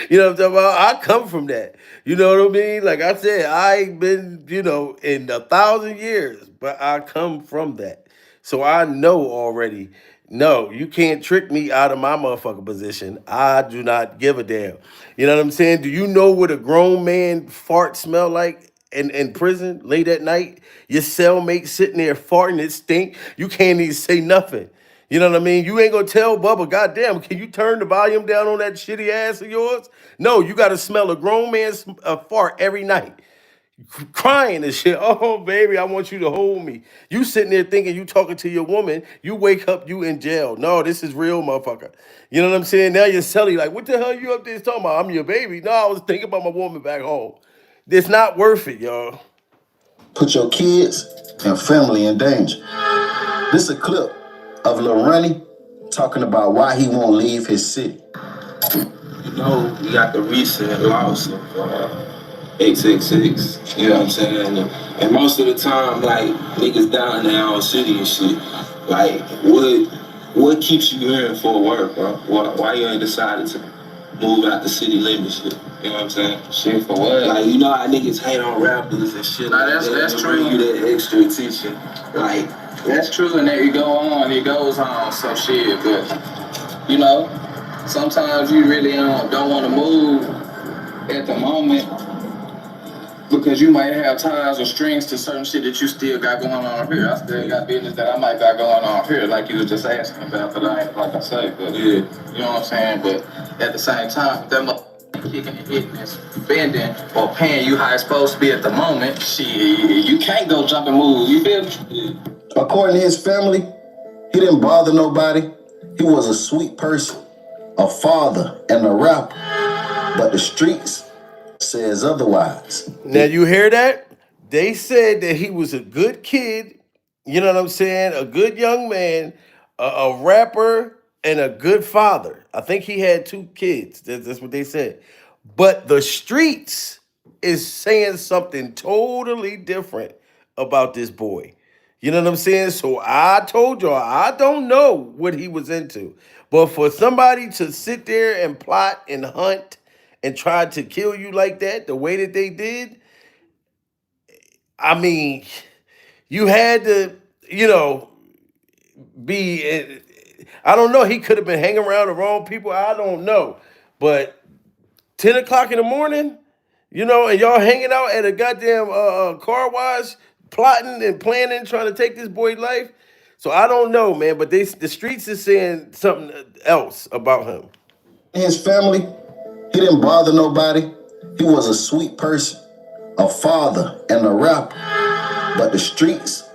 You know what I'm talking about? I come from that. You know what I mean? Like I said, I ain't been, you know, in 1,000 years, but I come from that. So I know already. No, you can't trick me out of my motherfucking position. I do not give a damn. You know what I'm saying? Do you know what a grown man fart smell like in prison late at night? Your cellmate sitting there farting, it stink. You can't even say nothing. You know what I mean? You ain't gonna tell Bubba, goddamn, can you turn the volume down on that shitty ass of yours? No, you gotta smell a grown man's fart every night crying and shit. Oh, baby, I want you to hold me. You sitting there thinking you talking to your woman. You wake up, you in jail. No, this is real, motherfucker. You know what I'm saying? Now you're selling like, what the hell you up there talking about? I'm your baby. No, I was thinking about my woman back home. It's not worth it, y'all. Put your kids and family in danger. This is a clip of Lil Ronnie talking about why he won't leave his city. You know, we got the recent loss of 866, you know what I'm saying? And most of the time, like, niggas down in their own city and shit. Like, what keeps you here for work, bro? Why you ain't decided to move out the city limits shit? You know what I'm saying? Shit for what? Like, you know how niggas hate on rappers and shit. Nah, that's true. You that extra attention. Like, that's true, and there you go on, it goes on, so shit, but, you know, sometimes you really don't want to move at the moment because you might have ties or strings to certain shit that you still got going on here. I still got business that I might got going on here, like you was just asking about, but I ain't like I say, but yeah, you know what I'm saying? But at the same time, if that motherfucker kicking and hitting and bending or paying you how it's supposed to be at the moment, shit, you can't go jump and move, you feel me? Yeah. According to his family, he didn't bother nobody. He was a sweet person, a father, and a rapper. But the streets says otherwise. Now you hear that? They said that he was a good kid, you know what I'm saying? A good young man, a rapper, and a good father. I think he had 2 kids. That's what they said. But the streets is saying something totally different about this boy. You know what I'm saying? So I told y'all, I don't know what he was into. But for somebody to sit there and plot and hunt and try to kill you like that, the way that they did, I mean, you had to, you know, be, I don't know, he could have been hanging around the wrong people. I don't know. But 10 o'clock in the morning, you know, and y'all hanging out at a goddamn car wash, plotting and planning, trying to take this boy's life. So I don't know, man, but the streets is saying something else about him. His family, he didn't bother nobody. He was a sweet person, a father, and a rapper. But the streets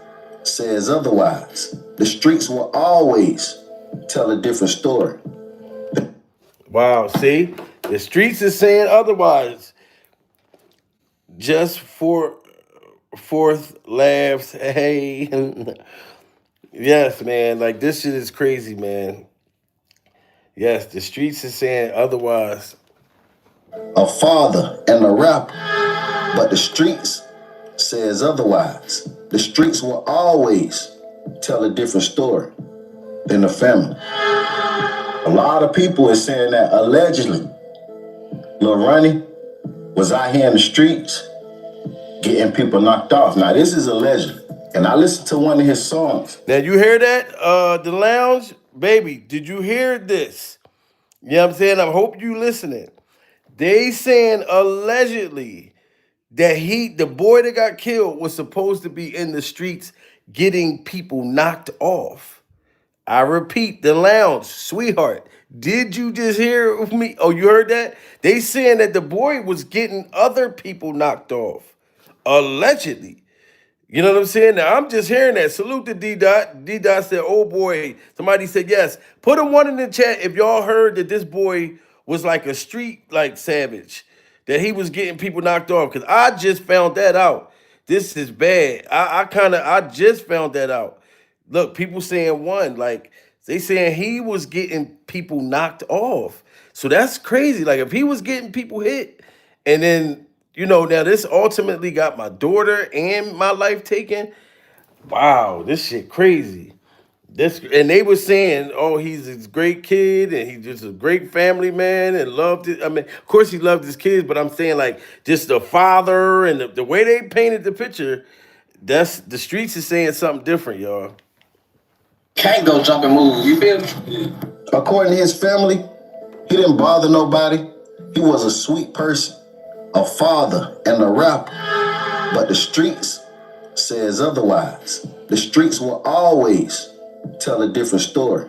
says otherwise. The streets will always tell a different story. Wow, see? The streets is saying otherwise. Just for fourth laughs. Hey. Yes, man. Like this shit is crazy, man. Yes, the streets is saying otherwise. A father and a rapper. But the streets says otherwise. The streets will always tell a different story than the family. A lot of people are saying that allegedly Lil Ronnie was out here in the streets getting people knocked off. Now this is allegedly. And I listened to one of his songs. Now you hear that? The lounge, baby, did you hear this? You know what I'm saying? I hope you listening. They saying allegedly that the boy that got killed was supposed to be in the streets getting people knocked off. I repeat, the lounge, sweetheart, did you just hear me? Oh, you heard that? They saying that the boy was getting other people knocked off, allegedly. You know what I'm saying? Now, I'm just hearing that. Salute to D-Dot. D-Dot said, oh boy. Somebody said yes. Put a 1 in the chat if y'all heard that this boy was like a street like savage, that he was getting people knocked off. Because I just found that out. This is bad. I just found that out. Look, people saying 1, like they saying he was getting people knocked off. So that's crazy. Like if he was getting people hit and then, you know, now this ultimately got my daughter and my life taken. Wow, this shit crazy. This and they were saying, oh, he's a great kid and he's just a great family man and loved it. I mean, of course he loved his kids, but I'm saying like just the father and the way they painted the picture, that's the streets is saying something different, y'all. Can't go jump and move, you feel me? According to his family, he didn't bother nobody. He was a sweet person, a father, and a rapper. But the streets says otherwise. The streets will always tell a different story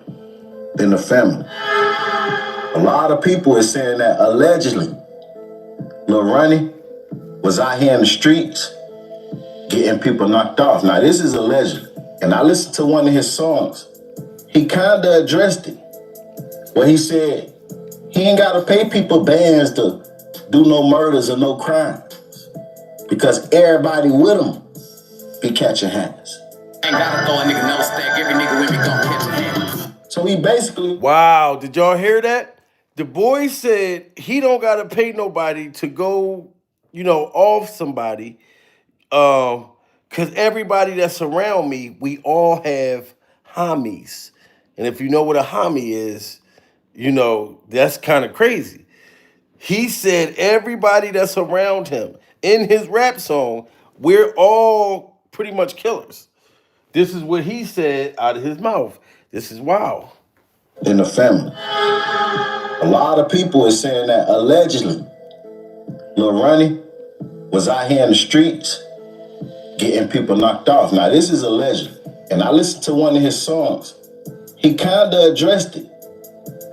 than the family. A lot of people are saying that allegedly Lil Ronnie was out here in the streets getting people knocked off. Now this is alleged. And I listened to one of his songs. He kinda addressed it. Where he said he ain't gotta pay people bands to do no murders or no crimes. Because everybody with him be catching hands. Ain't gotta throw a nigga no stack, every nigga with me gon' catch a hand. So he basically... Wow, did y'all hear that? The boy said he don't gotta pay nobody to go, you know, off somebody. Cause everybody that's around me, we all have homies. And if you know what a homie is, you know, that's kind of crazy. He said everybody that's around him in his rap song, we're all pretty much killers. This is what he said out of his mouth. This is wild. In the family. A lot of people are saying that allegedly Lil Ronnie was out here in the streets getting people knocked off. Now this is alleged. And I listened to one of his songs. He kinda addressed it.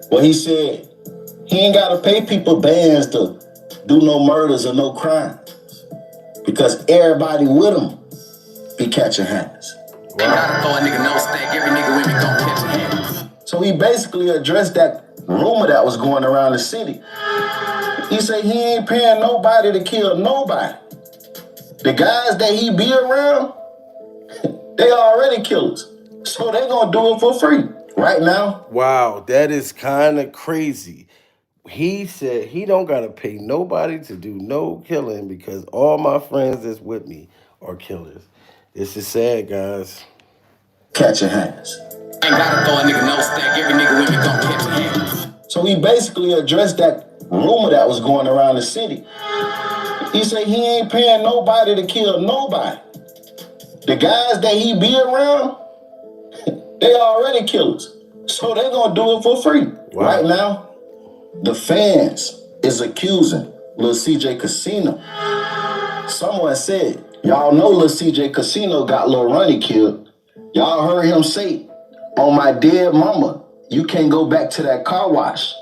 Where he said he ain't gotta pay people bands to do no murders or no crimes. Because everybody with him be catching hands. Ain't gotta throw a nigga no stack, every nigga with me gon' catch a hand. So he basically addressed that rumor that was going around the city. He said he ain't paying nobody to kill nobody. The guys that he be around, they already killers. So they gonna do it for free right now. Wow, that is kind of crazy. He said he don't gotta pay nobody to do no killing because all my friends that's with me are killers. This is sad, guys. Catching hands. Ain't gotta throw a nigga no stack, every nigga with me gon' catch a hand. So he basically addressed that rumor that was going around the city. He said he ain't paying nobody to kill nobody. The guys that he be around, they already killers. So they gonna do it for free. Wow. Right now, the fans is accusing Lil CJ Casino. Someone said, y'all know Lil CJ Casino got Lil Ronnie killed. Y'all heard him say, on my dead mama, you can't go back to that car wash.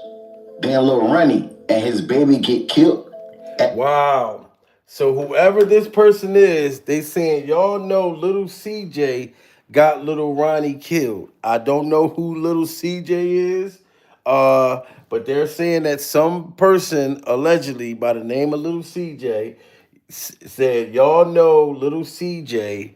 Then Lil Ronnie and his baby get killed. Wow. So whoever this person is, they saying, y'all know little CJ got little Ronnie killed. I don't know who little CJ is, but they're saying that some person allegedly by the name of little CJ said, y'all know little CJ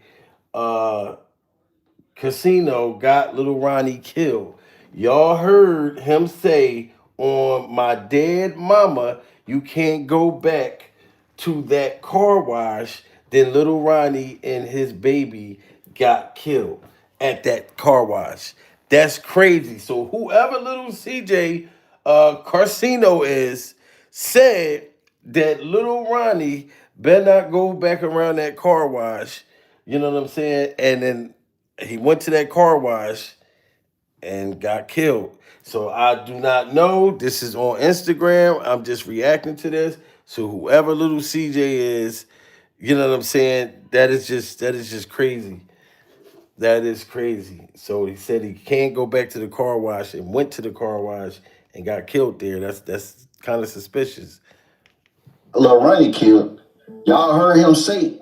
Casino got little Ronnie killed. Y'all heard him say on my dead mama, you can't go back to that car wash. Then little Ronnie and his baby got killed at that car wash. That's crazy. So whoever little CJ Carcino is said that little Ronnie better not go back around that car wash. You know what I'm saying? And then he went to that car wash and got killed. So I do not know. This is on Instagram. I'm just reacting to this. So whoever little CJ is, you know what I'm saying? That is just crazy. That is crazy. So he said he can't go back to the car wash and went to the car wash and got killed there. That's kind of suspicious. Lil Ronnie killed. Y'all heard him say,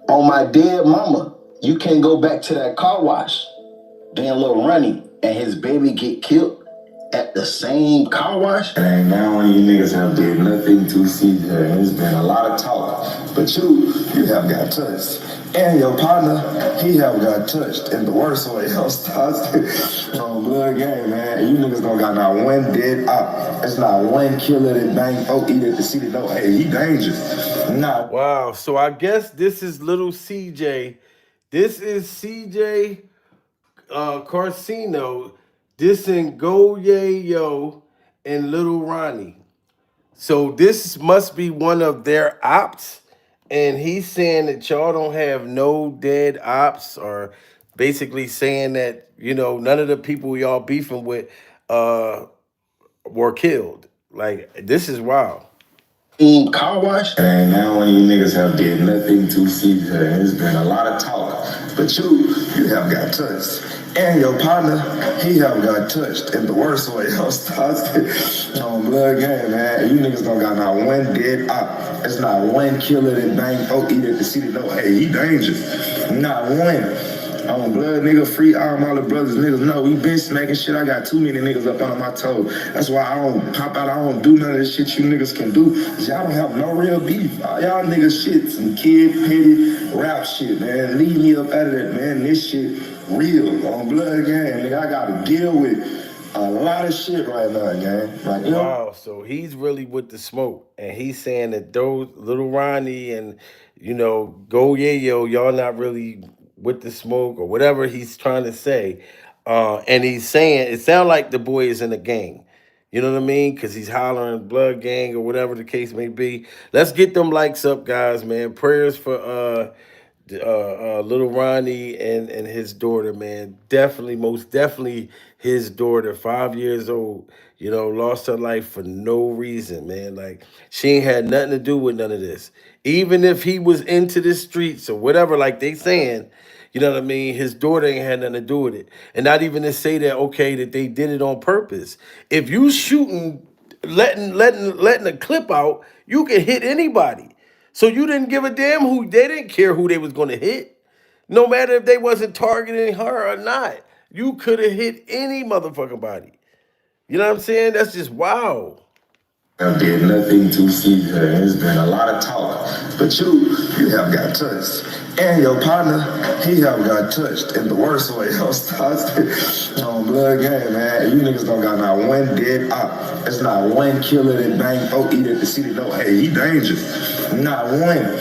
on my dead mama, you can't go back to that car wash. Then Lil Ronnie and his baby get killed at the same car wash. And now one of you niggas have did nothing to CJ. There's been a lot of talk But you have got touched. And your partner, he have got touched in the worst way. On blood game, man. And you niggas don't got not one dead op. It's not one killer that bang folk eat at the city door. Hey, he dangerous. Nah. Wow. So I guess this is little CJ. This is CJ Carcino. This in Go Ye Yo and Lil Ronnie. So this must be one of their ops. And he's saying that y'all don't have no dead ops, or basically saying that, you know, none of the people y'all beefing with were killed. Like, this is wild. Car wash. And now when you niggas have did nothing to see her, there's been a lot of talk. But you have got touched. And your partner, he have got touched in the worst way. On blood game, man. You niggas don't got not one dead op. It's not one killer that bang folk eat at the city door. Hey, he dangerous. Not one. On blood, nigga, free all the brothers, niggas know we been smacking shit. I got too many niggas up under my toe. That's why I don't pop out, I don't do none of this shit you niggas can do. Cause y'all don't have no real beef. All y'all niggas shit, some kid, petty, rap shit, man. Leave me up out of that, man. This shit real. On blood gang, nigga, I gotta deal with a lot of shit right now, gang. Like, you know? Wow, so he's really with the smoke, and he's saying that those Lil Ronnie and, you know, Go Yayo, y'all not really with the smoke or whatever he's trying to say. And he's saying it sounds like the boy is in a gang. You know what I mean? Because he's hollering blood gang or whatever the case may be. Let's get them likes up, guys, man. Prayers for little Ronnie and his daughter, man. Definitely, most definitely his daughter, 5 years old, you know, lost her life for no reason, man. Like, she ain't had nothing to do with none of this. Even if he was into the streets or whatever, like they saying, you know what I mean? His daughter ain't had nothing to do with it. And not even to say that, okay, that they did it on purpose. If you shooting, letting a clip out, you can hit anybody. So you didn't give a damn they didn't care who they was gonna hit. No matter if they wasn't targeting her or not. You could have hit any motherfucking body. You know what I'm saying? That's just wow. I did nothing to see her. There's been a lot of talk. But you have got touched. And your partner, he have got touched in the worst way. On blood game, man. You niggas don't got not one dead op. It's not one killer that bang folk eat at the city door. Hey, he dangerous. Not one.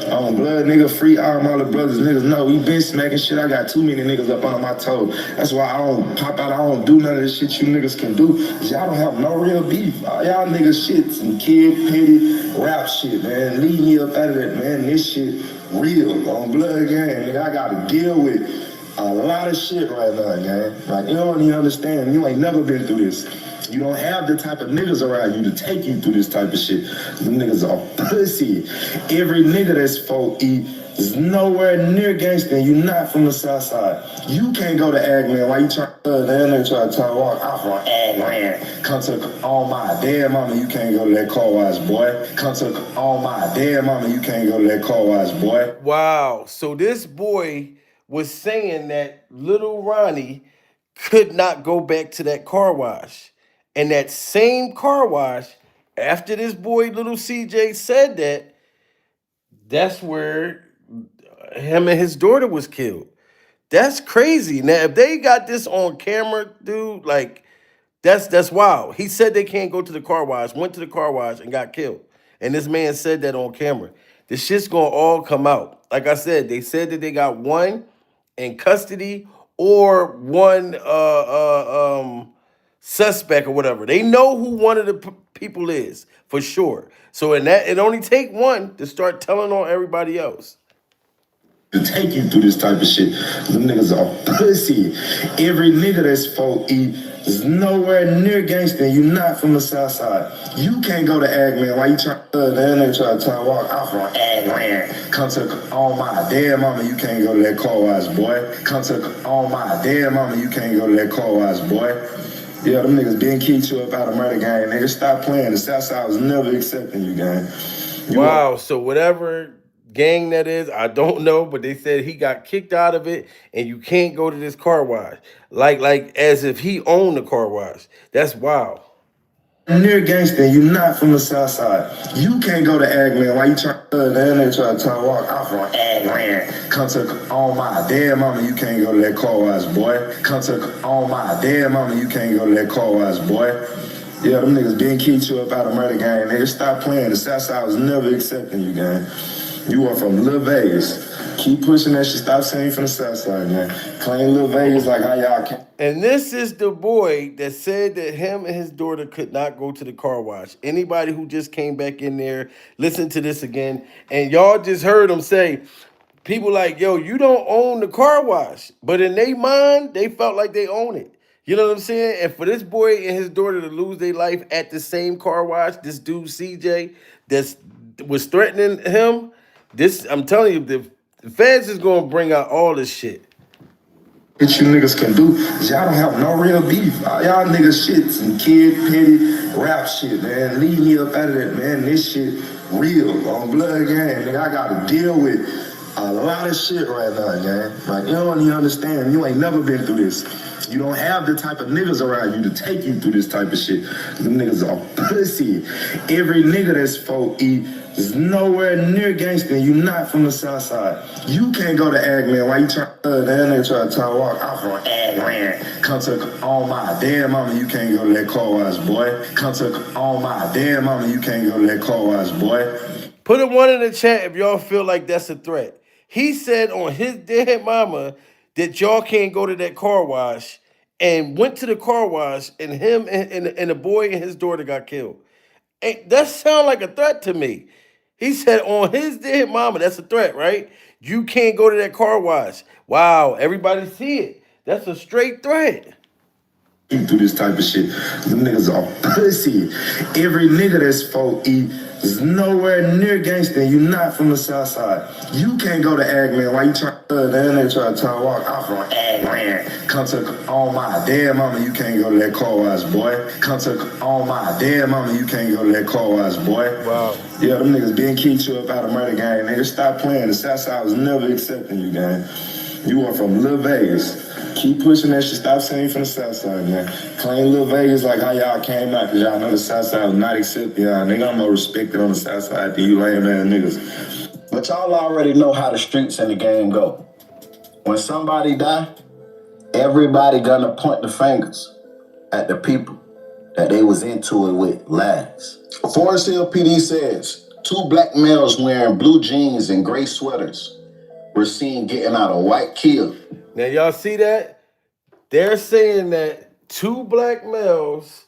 On blood, nigga, free all the brothers, niggas know we been smacking shit. I got too many niggas up under my toe. That's why I don't pop out, I don't do none of this shit you niggas can do. Cause y'all don't have no real beef. All y'all niggas shit, some kid, petty, rap shit, man. Leave me up out of that, man. This shit real. On blood gang, nigga, I gotta deal with a lot of shit right now, gang. Like, you don't even understand. You ain't never been through this. You don't have the type of niggas around you to take you through this type of shit. Them niggas are pussy. Every nigga that's 4E is nowhere near gangster, and you not from the south side. You can't go to Agland. Why you trying to that nigga try to walk out from Agland? Come to on my dead mama, you can't go to that car wash, boy. Come to on my dead mama, you can't go to that car wash, boy. Wow. So this boy was saying that little Ronnie could not go back to that car wash. And that same car wash, after this boy, little CJ, said that, that's where him and his daughter was killed. That's crazy. Now, if they got this on camera, dude, like, that's wild. He said they can't go to the car wash, went to the car wash and got killed. And this man said that on camera. The shit's gonna all come out. Like I said, they said that they got one in custody or one suspect or whatever. They know who one of the people is for sure. So in that, it only take one to start telling on everybody else. To take you through this type of shit. Them niggas are pussy. Every nigga that's 4E is nowhere near gangster, and you not from the south side. You can't go to Agland. Why you trying to that nigga try to walk out from Agland? Come to on my dead mama, you can't go to that car wash, boy. Come to on my dead mama, you can't go to that car wash, boy. Yeah, them niggas been kicked you up out of murder gang. Nigga, stop playing. The south side was never accepting you, gang. Wow, so whatever gang that is, I don't know, but they said he got kicked out of it and you can't go to this car wash. Like as if he owned the car wash. That's wild. Near gangster, you not from the south side. You can't go to Agman. Why you trying to walk out from Agman? Come to on my dead mama, you can't go to that car wash, boy. Come to on my dead mama, you can't go to that car wash, boy. Yeah, them niggas been keep you up out of murder gang. Nigga, stop playing. The south side was never accepting you, gang. You are from Lil Vegas. Keep pushing that shit. Stop saying you from the south side, man. Claim Lil Vegas like how y'all can. And this is the boy that said that him and his daughter could not go to the car wash. Anybody who just came back in there, listen to this again. And y'all just heard him say, people like, yo, you don't own the car wash. But in their mind, they felt like they own it. You know what I'm saying? And for this boy and his daughter to lose their life at the same car wash, this dude CJ that was threatening him, this, I'm telling you, the feds is gonna bring out all this shit. What you niggas can do is y'all don't have no real beef. Y'all niggas shit, some kid, petty, rap shit, man. Leave me up out of that, man. This shit real, on blood gang. Nigga, I gotta deal with a lot of shit right now, gang. Like, you don't even understand. You ain't never been through this. You don't have the type of niggas around you to take you through this type of shit. Them niggas are pussy. Every nigga that's 4E is nowhere near gangster. You not from the south side. You can't go to Agman. Why you trying to walk out from Agman? Come to on my dead mama, you can't go to that car wash, boy. Come to on my dead mama, you can't go to that car wash, boy. Put a 1 in the chat if y'all feel like that's a threat. He said on his dead mama that y'all can't go to that car wash, and went to the car wash, and him and the boy and his daughter got killed. That sound like a threat to me. He said on his dead mama, that's a threat, right? You can't go to that car wash. Wow, everybody see it. That's a straight threat. You do this type of shit. Them niggas are pussy. Every nigga that's 4E is nowhere near gangster. You not from the south side. You can't go to Agman. Why you trying to walk out from Agman? Come to on my dead mama, you can't go to that car wash, boy. Come to on my dead mama, you can't go to that car wash, boy. Wow. Yeah, them niggas been keep you up out of murder gang. Nigga, stop playing. The south side was never accepting you, gang. You are from Lil Vegas. Keep pushing that shit. Stop saying you from the south side, man. Claim Lil Vegas like how y'all came out, because y'all know the south side was not accepting y'all. Nigga, I'm more respected on the south side than you lame ass niggas. But y'all already know how the streets and the game go. When somebody die, everybody gonna point the fingers at the people that they was into it with last. Forest Hill PD says 2 black males wearing blue jeans and gray sweaters were seen getting out a white Kia. Now y'all see that? They're saying that 2 black males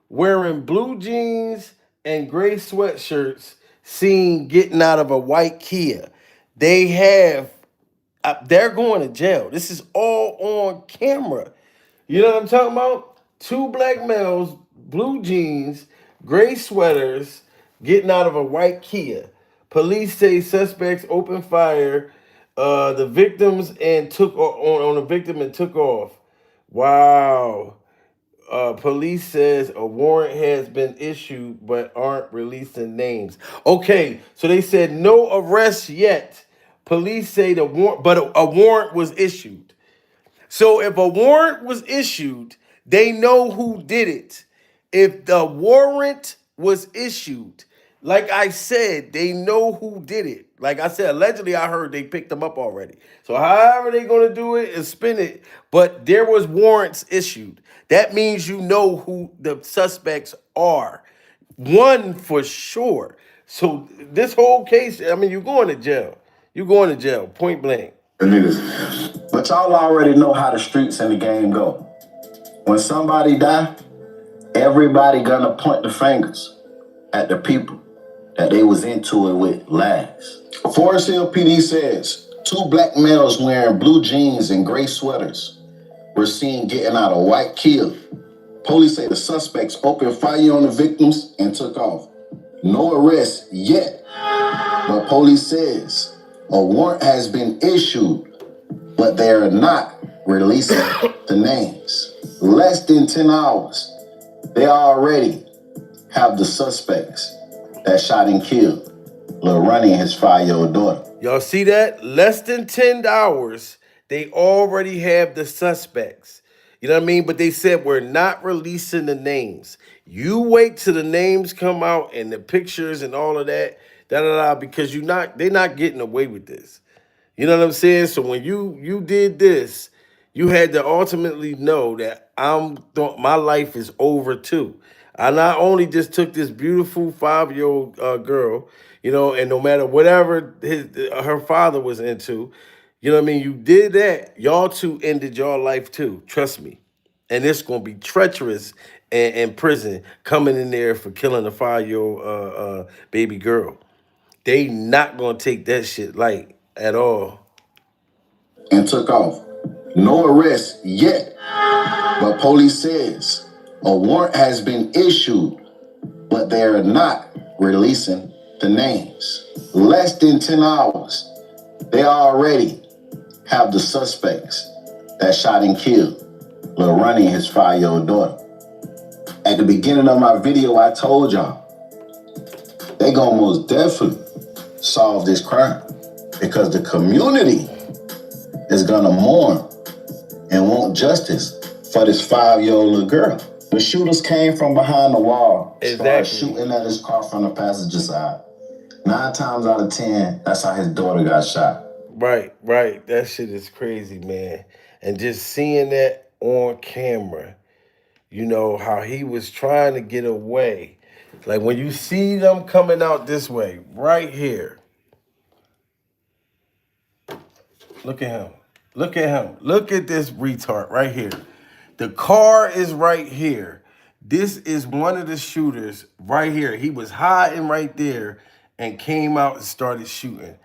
wearing blue jeans and gray sweatshirts seen getting out of a white Kia. They're going to jail. This is all on camera. You know what I'm talking about? 2 black males, blue jeans, gray sweaters, getting out of a white Kia. Police say suspects opened fire the victims and took on the victim and took off. Wow. Police says a warrant has been issued but aren't releasing names. Okay, so they said no arrests yet. Police say the warrant, but a warrant was issued. So if a warrant was issued, they know who did it. If the warrant was issued, like I said, they know who did it. Like I said, allegedly, I heard they picked them up already. So however they going to do it and spin it, but there was warrants issued. That means you know who the suspects are. One for sure. So this whole case, I mean, you're going to jail. You're going to jail, point blank. Niggas. But y'all already know how the streets and the game go. When somebody die, everybody gonna point the fingers at the people that they was into it with last. Forest Hill PD says 2 black males wearing blue jeans and gray sweaters were seen getting out a white Kia. Police say the suspects opened fire on the victims and took off. No arrests yet, but police says a warrant has been issued, but they are not releasing the names. Less than 10 hours, they already have the suspects that shot and killed Lil Ronnie and his 5-year-old daughter. Y'all see that? Less than 10 hours, they already have the suspects. You know what I mean? But they said we're not releasing the names. You wait till the names come out and the pictures and all of that, because they're not getting away with this. You know what I'm saying? So when you did this, you had to ultimately know that my life is over too. I not only just took this beautiful 5-year-old girl, and no matter whatever her father was into, you know what I mean? You did that. Y'all two ended your life too. Trust me. And it's gonna be treacherous in prison coming in there for killing a 5-year-old baby girl. They not gonna take that shit light at all. And took off. No arrest yet, but police says a warrant has been issued, but they are not releasing the names. Less than 10 hours, they already have the suspects that shot and killed Lil Ronnie and his 5-year-old daughter. At the beginning of my video, I told y'all, they gonna most definitely solve this crime because the community is gonna mourn and want justice for this 5-year-old little girl. The shooters came from behind the wall, started shooting at his car from the passenger side. 9 times out of 10, that's how his daughter got shot. Right. That shit is crazy, man. And just seeing that on camera, how he was trying to get away. Like when you see them coming out this way, right here. Look at him. Look at this retard right here. The car is right here. This is one of the shooters right here. He was hiding right there and came out and started shooting.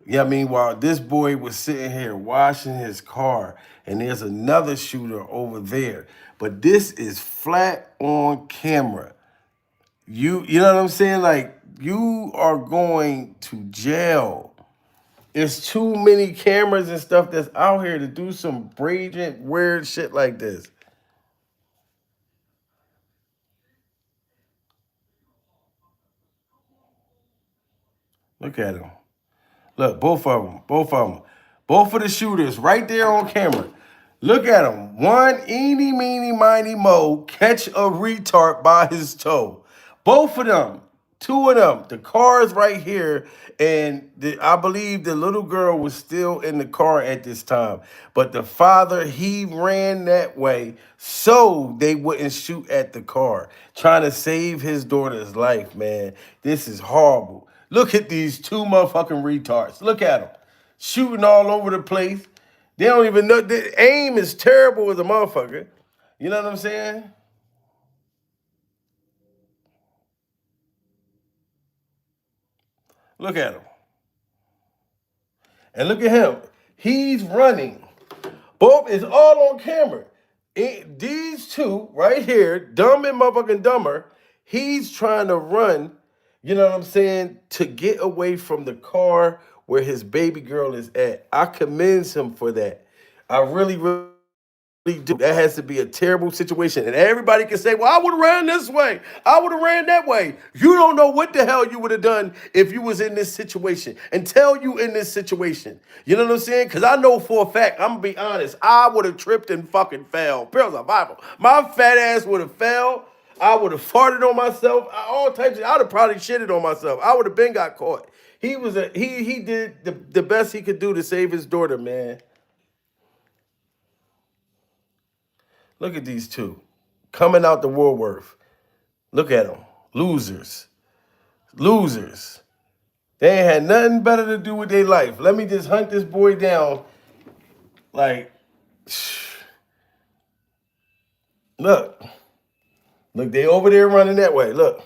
Yeah, I mean, while this boy was sitting here washing his car, and there's another shooter over there. But this is flat on camera. You know what I'm saying? Like, you are going to jail. There's too many cameras and stuff that's out here to do some brazen, weird shit like this. Look at him. Look, both of them. Both of the shooters right there on camera. Look at them. One, eeny, meeny, miny, mo, catch a retard by his toe. Both of them. Two of them. The car is right here. And I believe the little girl was still in the car at this time. But the father, he ran that way so they wouldn't shoot at the car. Trying to save his daughter's life, man. This is horrible. Look at these two motherfucking retards. Look at them. Shooting all over the place. They don't even know. The aim is terrible as a motherfucker. You know what I'm saying? Look at him. And look at him. He's running. Both is all on camera. These two right here, Dumb and motherfucking Dumber, he's trying to run, you know what I'm saying, to get away from the car where his baby girl is at. I commend him for that. I really, really do. That has to be a terrible situation. And everybody can say, well, I would have ran this way. I would have ran that way. You don't know what the hell you would have done if you was in this situation. Until you in this situation. You know what I'm saying? Because I know for a fact, I'm going to be honest, I would have tripped and fucking fell. Pure survival. My fat ass would have fell. I would have farted on myself. All types of, I would have probably shitted on myself. I would have been got caught. He did the best he could do to save his daughter, man. Look at these two. Coming out the Woolworth. Look at them. Losers. Losers. They ain't had nothing better to do with their life. Let me just hunt this boy down. Like, look. Look, they over there running that way. Look.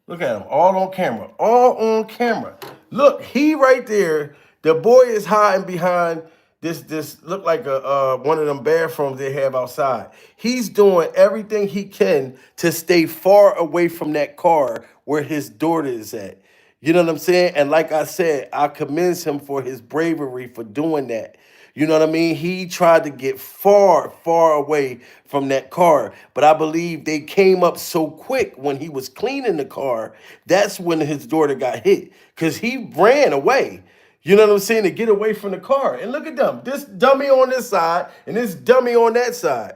Look at them. All on camera. All on camera. Look, he right there. The boy is hiding behind this look like a one of them bathrooms they have outside. He's doing everything he can to stay far away from that car where his daughter is at. You know what I'm saying? And like I said, I commend him for his bravery for doing that. You know what I mean? He tried to get far, far away from that car. But I believe they came up so quick when he was cleaning the car. That's when his daughter got hit. Because he ran away. You know what I'm saying? To get away from the car. And look at them. This dummy on this side and this dummy on that side.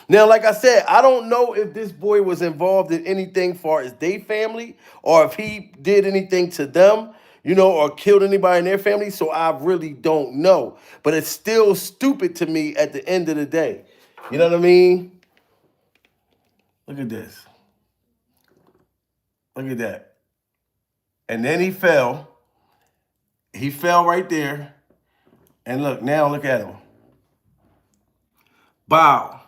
Now, like I said, I don't know if this boy was involved in anything far as their family or if he did anything to them, or killed anybody in their family. So I really don't know. But it's still stupid to me at the end of the day. You know what I mean? Look at this. Look at that. And then he fell. He fell right there. And look, now look at him. Wow.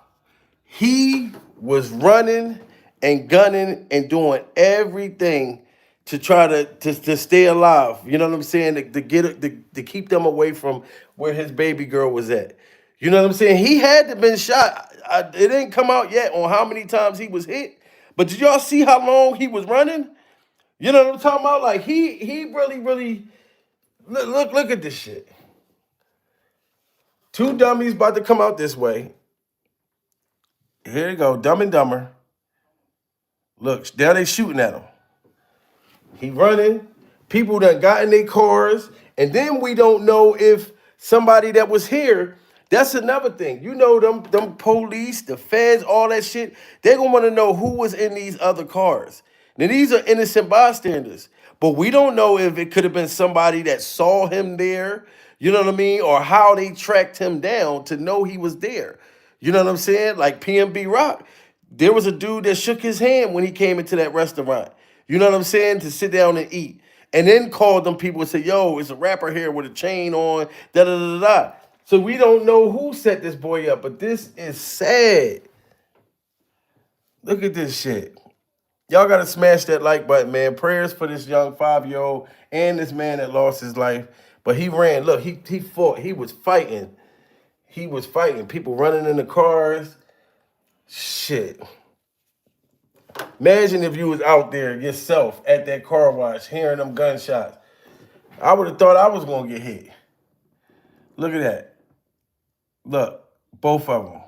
He was running and gunning and doing everything to try to stay alive. You know what I'm saying? To keep them away from where his baby girl was at. You know what I'm saying? He had to been shot. It didn't come out yet on how many times he was hit. But did y'all see how long he was running? You know what I'm talking about? Like he really look at this shit. Two dummies about to come out this way. Here you go, Dumb and Dumber. Look, there they shooting at him. He running. People that got in their cars. And then we don't know if somebody that was here, that's another thing. Them police, the feds, all that shit, they're going to want to know who was in these other cars. Now, these are innocent bystanders. But we don't know if it could have been somebody that saw him there, you know what I mean? Or how they tracked him down to know he was there. You know what I'm saying? Like PNB Rock. There was a dude that shook his hand when he came into that restaurant. You know what I'm saying? To sit down and eat. And then called them people and said, yo, it's a rapper here with a chain on, da-da-da-da. So we don't know who set this boy up, but this is sad. Look at this shit. Y'all got to smash that like button, man. Prayers for this young 5-year-old and this man that lost his life. But he ran. Look, he fought. He was fighting. He was fighting. People running in the cars. Shit. Imagine if you was out there yourself at that car wash hearing them gunshots. I would have thought I was going to get hit. Look at that. Look, both of them.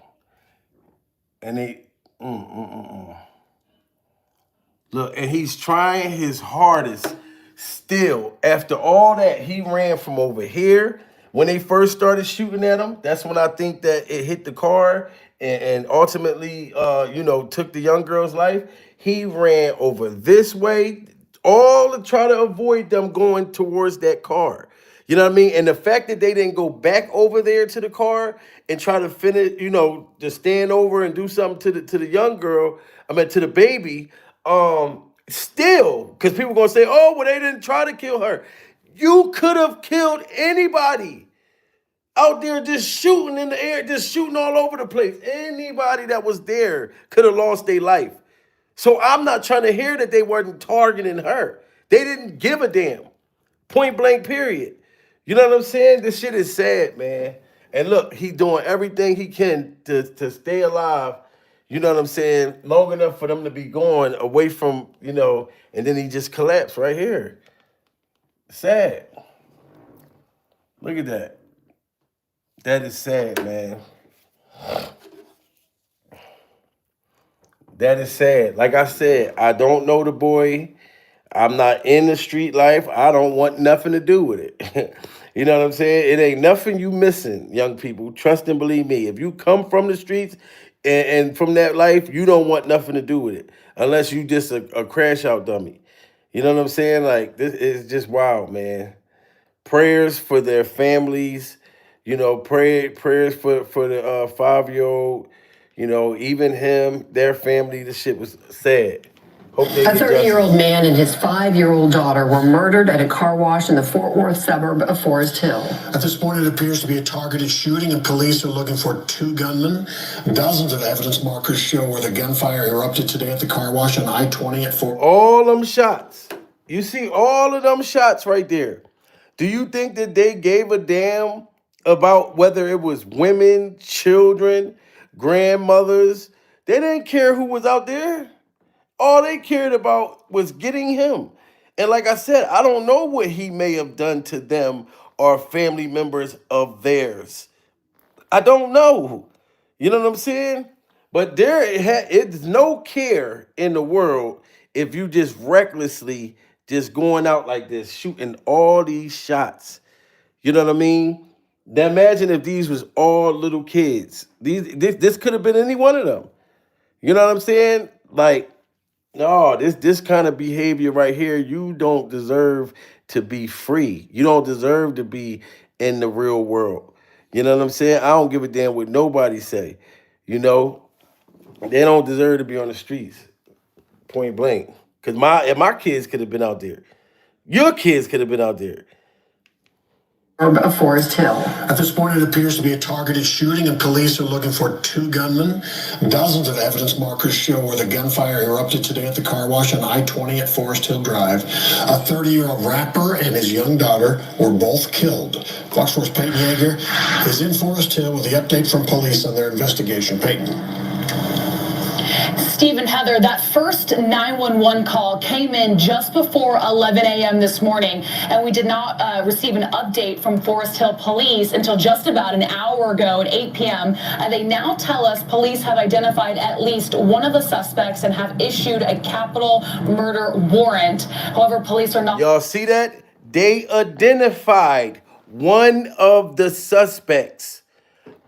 And they, Look, and he's trying his hardest still. After all that, he ran from over here. When they first started shooting at him, that's when I think that it hit the car and ultimately, took the young girl's life. He ran over this way, all to try to avoid them going towards that car. You know what I mean? And the fact that they didn't go back over there to the car and try to finish, to stand over and do something to the young girl, to the baby, still, because people gonna say, oh, well, they didn't try to kill her. You could have killed anybody out there just shooting in the air, just shooting all over the place. Anybody that was there could have lost their life. So I'm not trying to hear that they weren't targeting her. They didn't give a damn. Point blank, period. You know what I'm saying? This shit is sad, man. And look, he's doing everything he can to stay alive. You know what I'm saying? Long enough for them to be going away from, and then he just collapsed right here. Sad. Look at that. That is sad, man. That is sad. Like I said, I don't know the boy. I'm not in the street life. I don't want nothing to do with it. You know what I'm saying? It ain't nothing you missing, young people. Trust and believe me. If you come from the streets and from that life, you don't want nothing to do with it. Unless you just a crash out dummy. You know what I'm saying? Like, this is just wild, man. Prayers for their families. Prayers for the 5-year-old. Even him, their family. This shit was sad. A 30-year-old man and his 5-year-old daughter were murdered at a car wash in the Fort Worth suburb of Forest Hill. At this point, it appears to be a targeted shooting, and police are looking for 2 gunmen. Dozens of evidence markers show where the gunfire erupted today at the car wash on I-20 at Fort. All them shots. You see all of them shots right there. Do you think that they gave a damn about whether it was women, children, grandmothers? They didn't care who was out there. All they cared about was getting him. And like I said, I don't know what he may have done to them or family members of theirs. I don't know. You know what I'm saying? But it's no care in the world if you just recklessly just going out like this, shooting all these shots. You know what I mean? Now imagine if these was all little kids. This could have been any one of them. You know what I'm saying? Like, no, this kind of behavior right here, you don't deserve to be free. You don't deserve to be in the real world. You know what I'm saying? I don't give a damn what nobody say. You know, they don't deserve to be on the streets, point blank. Cause if my kids could have been out there, your kids could have been out there. Of Forest Hill. At this point, it appears to be a targeted shooting, and police are looking for two gunmen. Dozens of evidence markers show where the gunfire erupted today at the car wash on I-20 at Forest Hill Drive. A 30-year-old rapper and his young daughter were both killed. Fox 4's Peyton Yeager is in Forest Hill with the update from police on their investigation. Peyton. Steve and Heather, that first 911 call came in just before 11 a.m. this morning, and we did not receive an update from Forest Hill Police until just about an hour ago at 8 p.m. They now tell us police have identified at least one of the suspects and have issued a capital murder warrant. However, police are not. Y'all see that? They identified one of the suspects.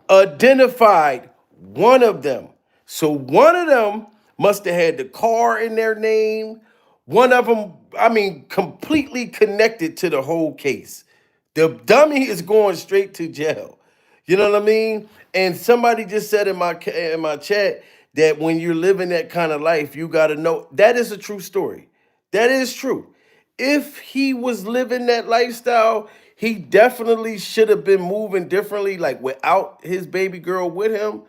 Identified one of them. So one of them must have had the car in their name. One of them, I mean, completely connected to the whole case. The dummy is going straight to jail. You know what I mean? And somebody just said in my chat that when you're living that kind of life, you got to know. That is a true story. That is true. If he was living that lifestyle, he definitely should have been moving differently, like without his baby girl with him.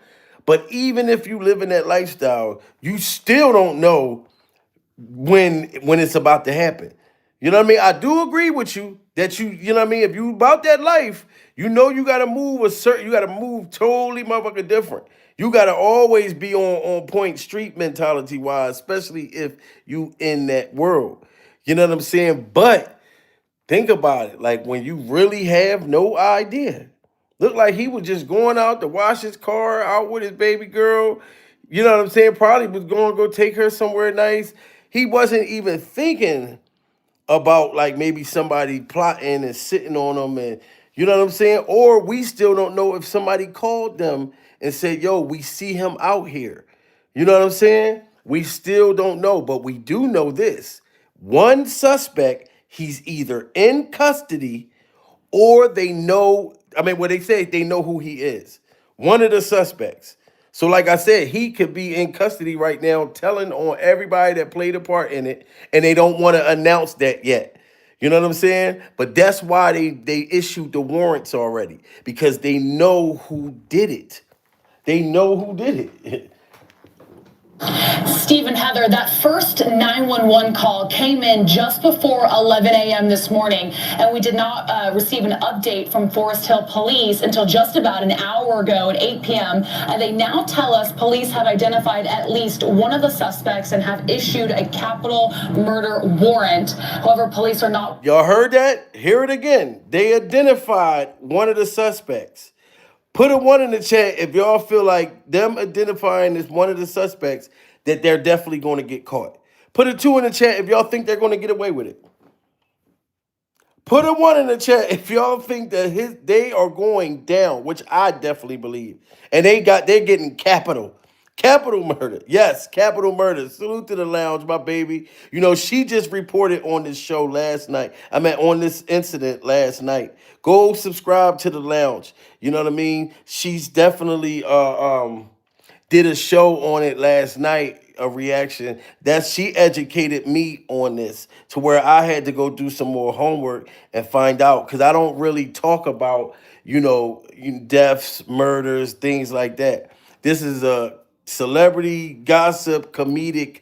But even if you live in that lifestyle, you still don't know when it's about to happen. You know what I mean? I do agree with you that you know what I mean? If you about that life, you know you gotta move you gotta move totally motherfucking different. You gotta always be on point street mentality wise, especially if you in that world. You know what I'm saying? But think about it. Like when you really have no idea. Looked like he was just going out to wash his car out with his baby girl. You know what I'm saying? Probably was going to go take her somewhere nice. He wasn't even thinking about like maybe somebody plotting and sitting on him, and you know what I'm saying? Or we still don't know if somebody called them and said, yo, we see him out here. You know what I'm saying? We still don't know, but we do know this. One suspect, he's either in custody or they know, I mean, what they say, they know who he is. One of the suspects. So like I said, he could be in custody right now telling on everybody that played a part in it, and they don't want to announce that yet. You know what I'm saying? But that's why they issued the warrants already, because they know who did it. They know who did it. Steve and Heather, that first 911 call came in just before 11 a.m. this morning, and we did not receive an update from Forest Hill Police until just about an hour ago at 8 p.m. They now tell us police have identified at least one of the suspects and have issued a capital murder warrant. However, police are not. Y'all heard that? Hear it again. They identified one of the suspects. Put a 1 in the chat if y'all feel like them identifying as one of the suspects that they're definitely going to get caught. Put a 2 in the chat if y'all think they're going to get away with it. Put a 1 in the chat if y'all think that they are going down, which I definitely believe. And they're getting capital murder. Yes, capital murder. Salute to the lounge, my baby. You know, she just reported on this show last night. I mean, on this incident last night. Go subscribe to the lounge. You know what I mean? She's definitely did a show on it last night, a reaction that she educated me on this to where I had to go do some more homework and find out, because I don't really talk about, deaths, murders, things like that. This is a celebrity gossip comedic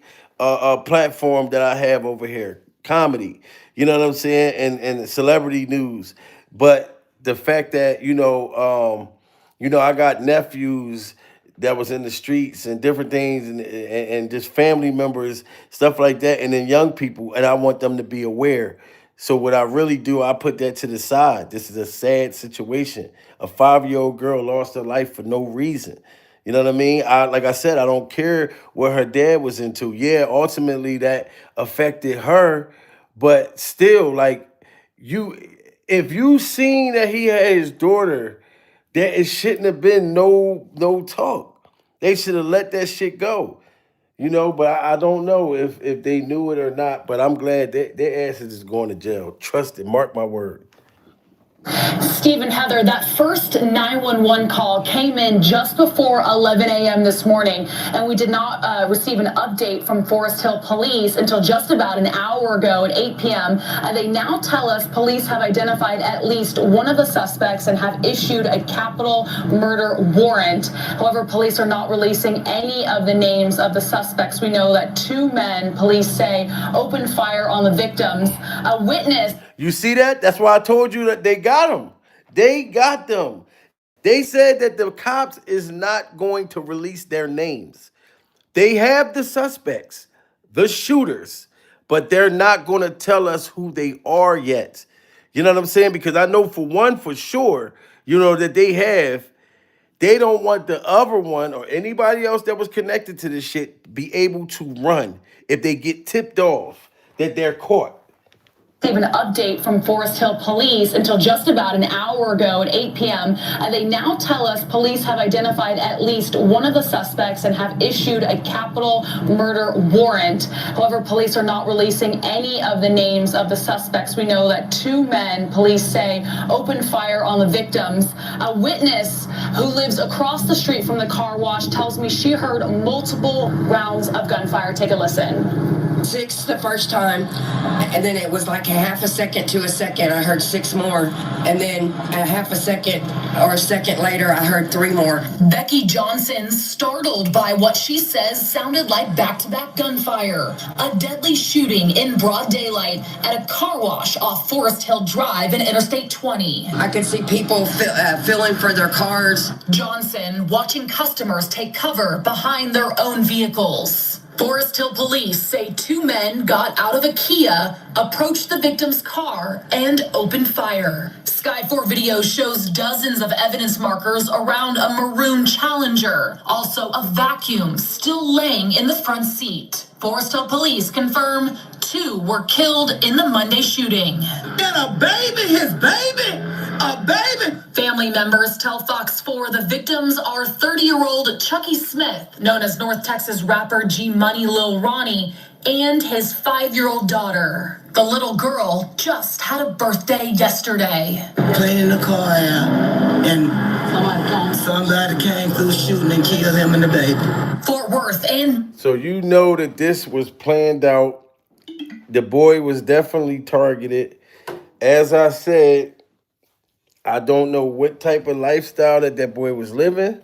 platform that I have over here, comedy. You know what I'm saying? And celebrity news. But the fact that I got nephews that was in the streets and different things, and just family members, stuff like that, and then young people, and I want them to be aware. So what I really do, I put that to the side. This is a sad situation. A 5-year-old girl lost her life for no reason. You know what I mean? Like I said, I don't care what her dad was into. Yeah, ultimately that affected her, but still, like, if you seen that he had his daughter, that it shouldn't have been no talk. They should have let that shit go. But I don't know if they knew it or not. But I'm glad their asses is going to jail. Trust it. Mark my word. Stephen, Heather, that first 911 call came in just before 11 a.m. this morning, and we did not receive an update from Forest Hill Police until just about an hour ago at 8 p.m. They now tell us police have identified at least one of the suspects and have issued a capital murder warrant. However, police are not releasing any of the names of the suspects. We know that two men, police say, opened fire on the victims. A witness. You see that? That's why I told you that they got them. They got them. They said that the cops is not going to release their names. They have the suspects, the shooters, but they're not going to tell us who they are yet. You know what I'm saying? Because I know for one, for sure, that they don't want the other one or anybody else that was connected to this shit be able to run if they get tipped off that they're caught. An update from Forest Hill Police until just about an hour ago at 8 p.m. They now tell us police have identified at least one of the suspects and have issued a capital murder warrant. However, police are not releasing any of the names of the suspects. We know that two men, police say, opened fire on the victims. A witness who lives across the street from the car wash tells me she heard multiple rounds of gunfire. Take a listen. 6 the first time, and then it was like a half a second to a second. I heard 6 more, and then a half a second or a second later, I heard 3 more. Becky Johnson, startled by what she says sounded like back-to-back gunfire. A deadly shooting in broad daylight at a car wash off Forest Hill Drive in Interstate 20. I could see people filling for their cars. Johnson watching customers take cover behind their own vehicles. Forest Hill Police say 2 men got out of a Kia, approached the victim's car, and opened fire. Sky 4 video shows dozens of evidence markers around a maroon Challenger. Also a vacuum still laying in the front seat. Forest Hill Police confirm 2 were killed in the Monday shooting. And a baby, his baby, a baby. Family members tell Fox 4 the victims are 30-year-old Chucky Smith, known as North Texas rapper G Money Lil Ronnie, and his 5-year-old daughter. The little girl just had a birthday yesterday. Cleaning the car out, and somebody came through shooting and killed him and the baby. Fort Worth and... So you know that this was planned out. The boy was definitely targeted. As I said, I don't know what type of lifestyle that boy was living.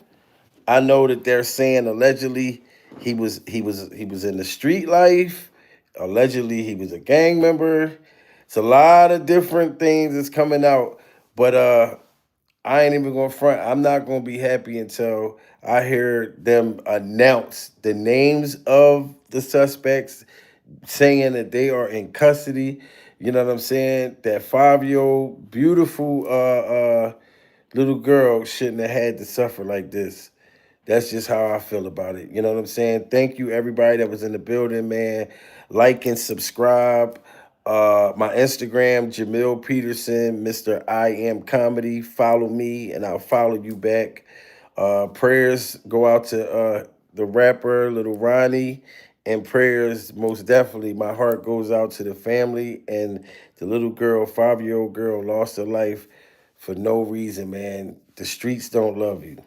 I know that they're saying allegedly he was in the street life. Allegedly he was a gang member. It's a lot of different things that's coming out. But I ain't even gonna front. I'm not gonna be happy until I hear them announce the names of the suspects, saying that they are in custody. You know what I'm saying? That 5-year-old beautiful little girl shouldn't have had to suffer like this. That's just how I feel about it. You know what I'm saying? Thank you, everybody that was in the building, man. Like and subscribe. My Instagram, Jamil Peterson, Mr. I Am Comedy. Follow me, and I'll follow you back. Prayers go out to the rapper, Lil Ronnie. And prayers, most definitely, my heart goes out to the family and the little girl, 5-year-old girl, lost her life for no reason, man. The streets don't love you.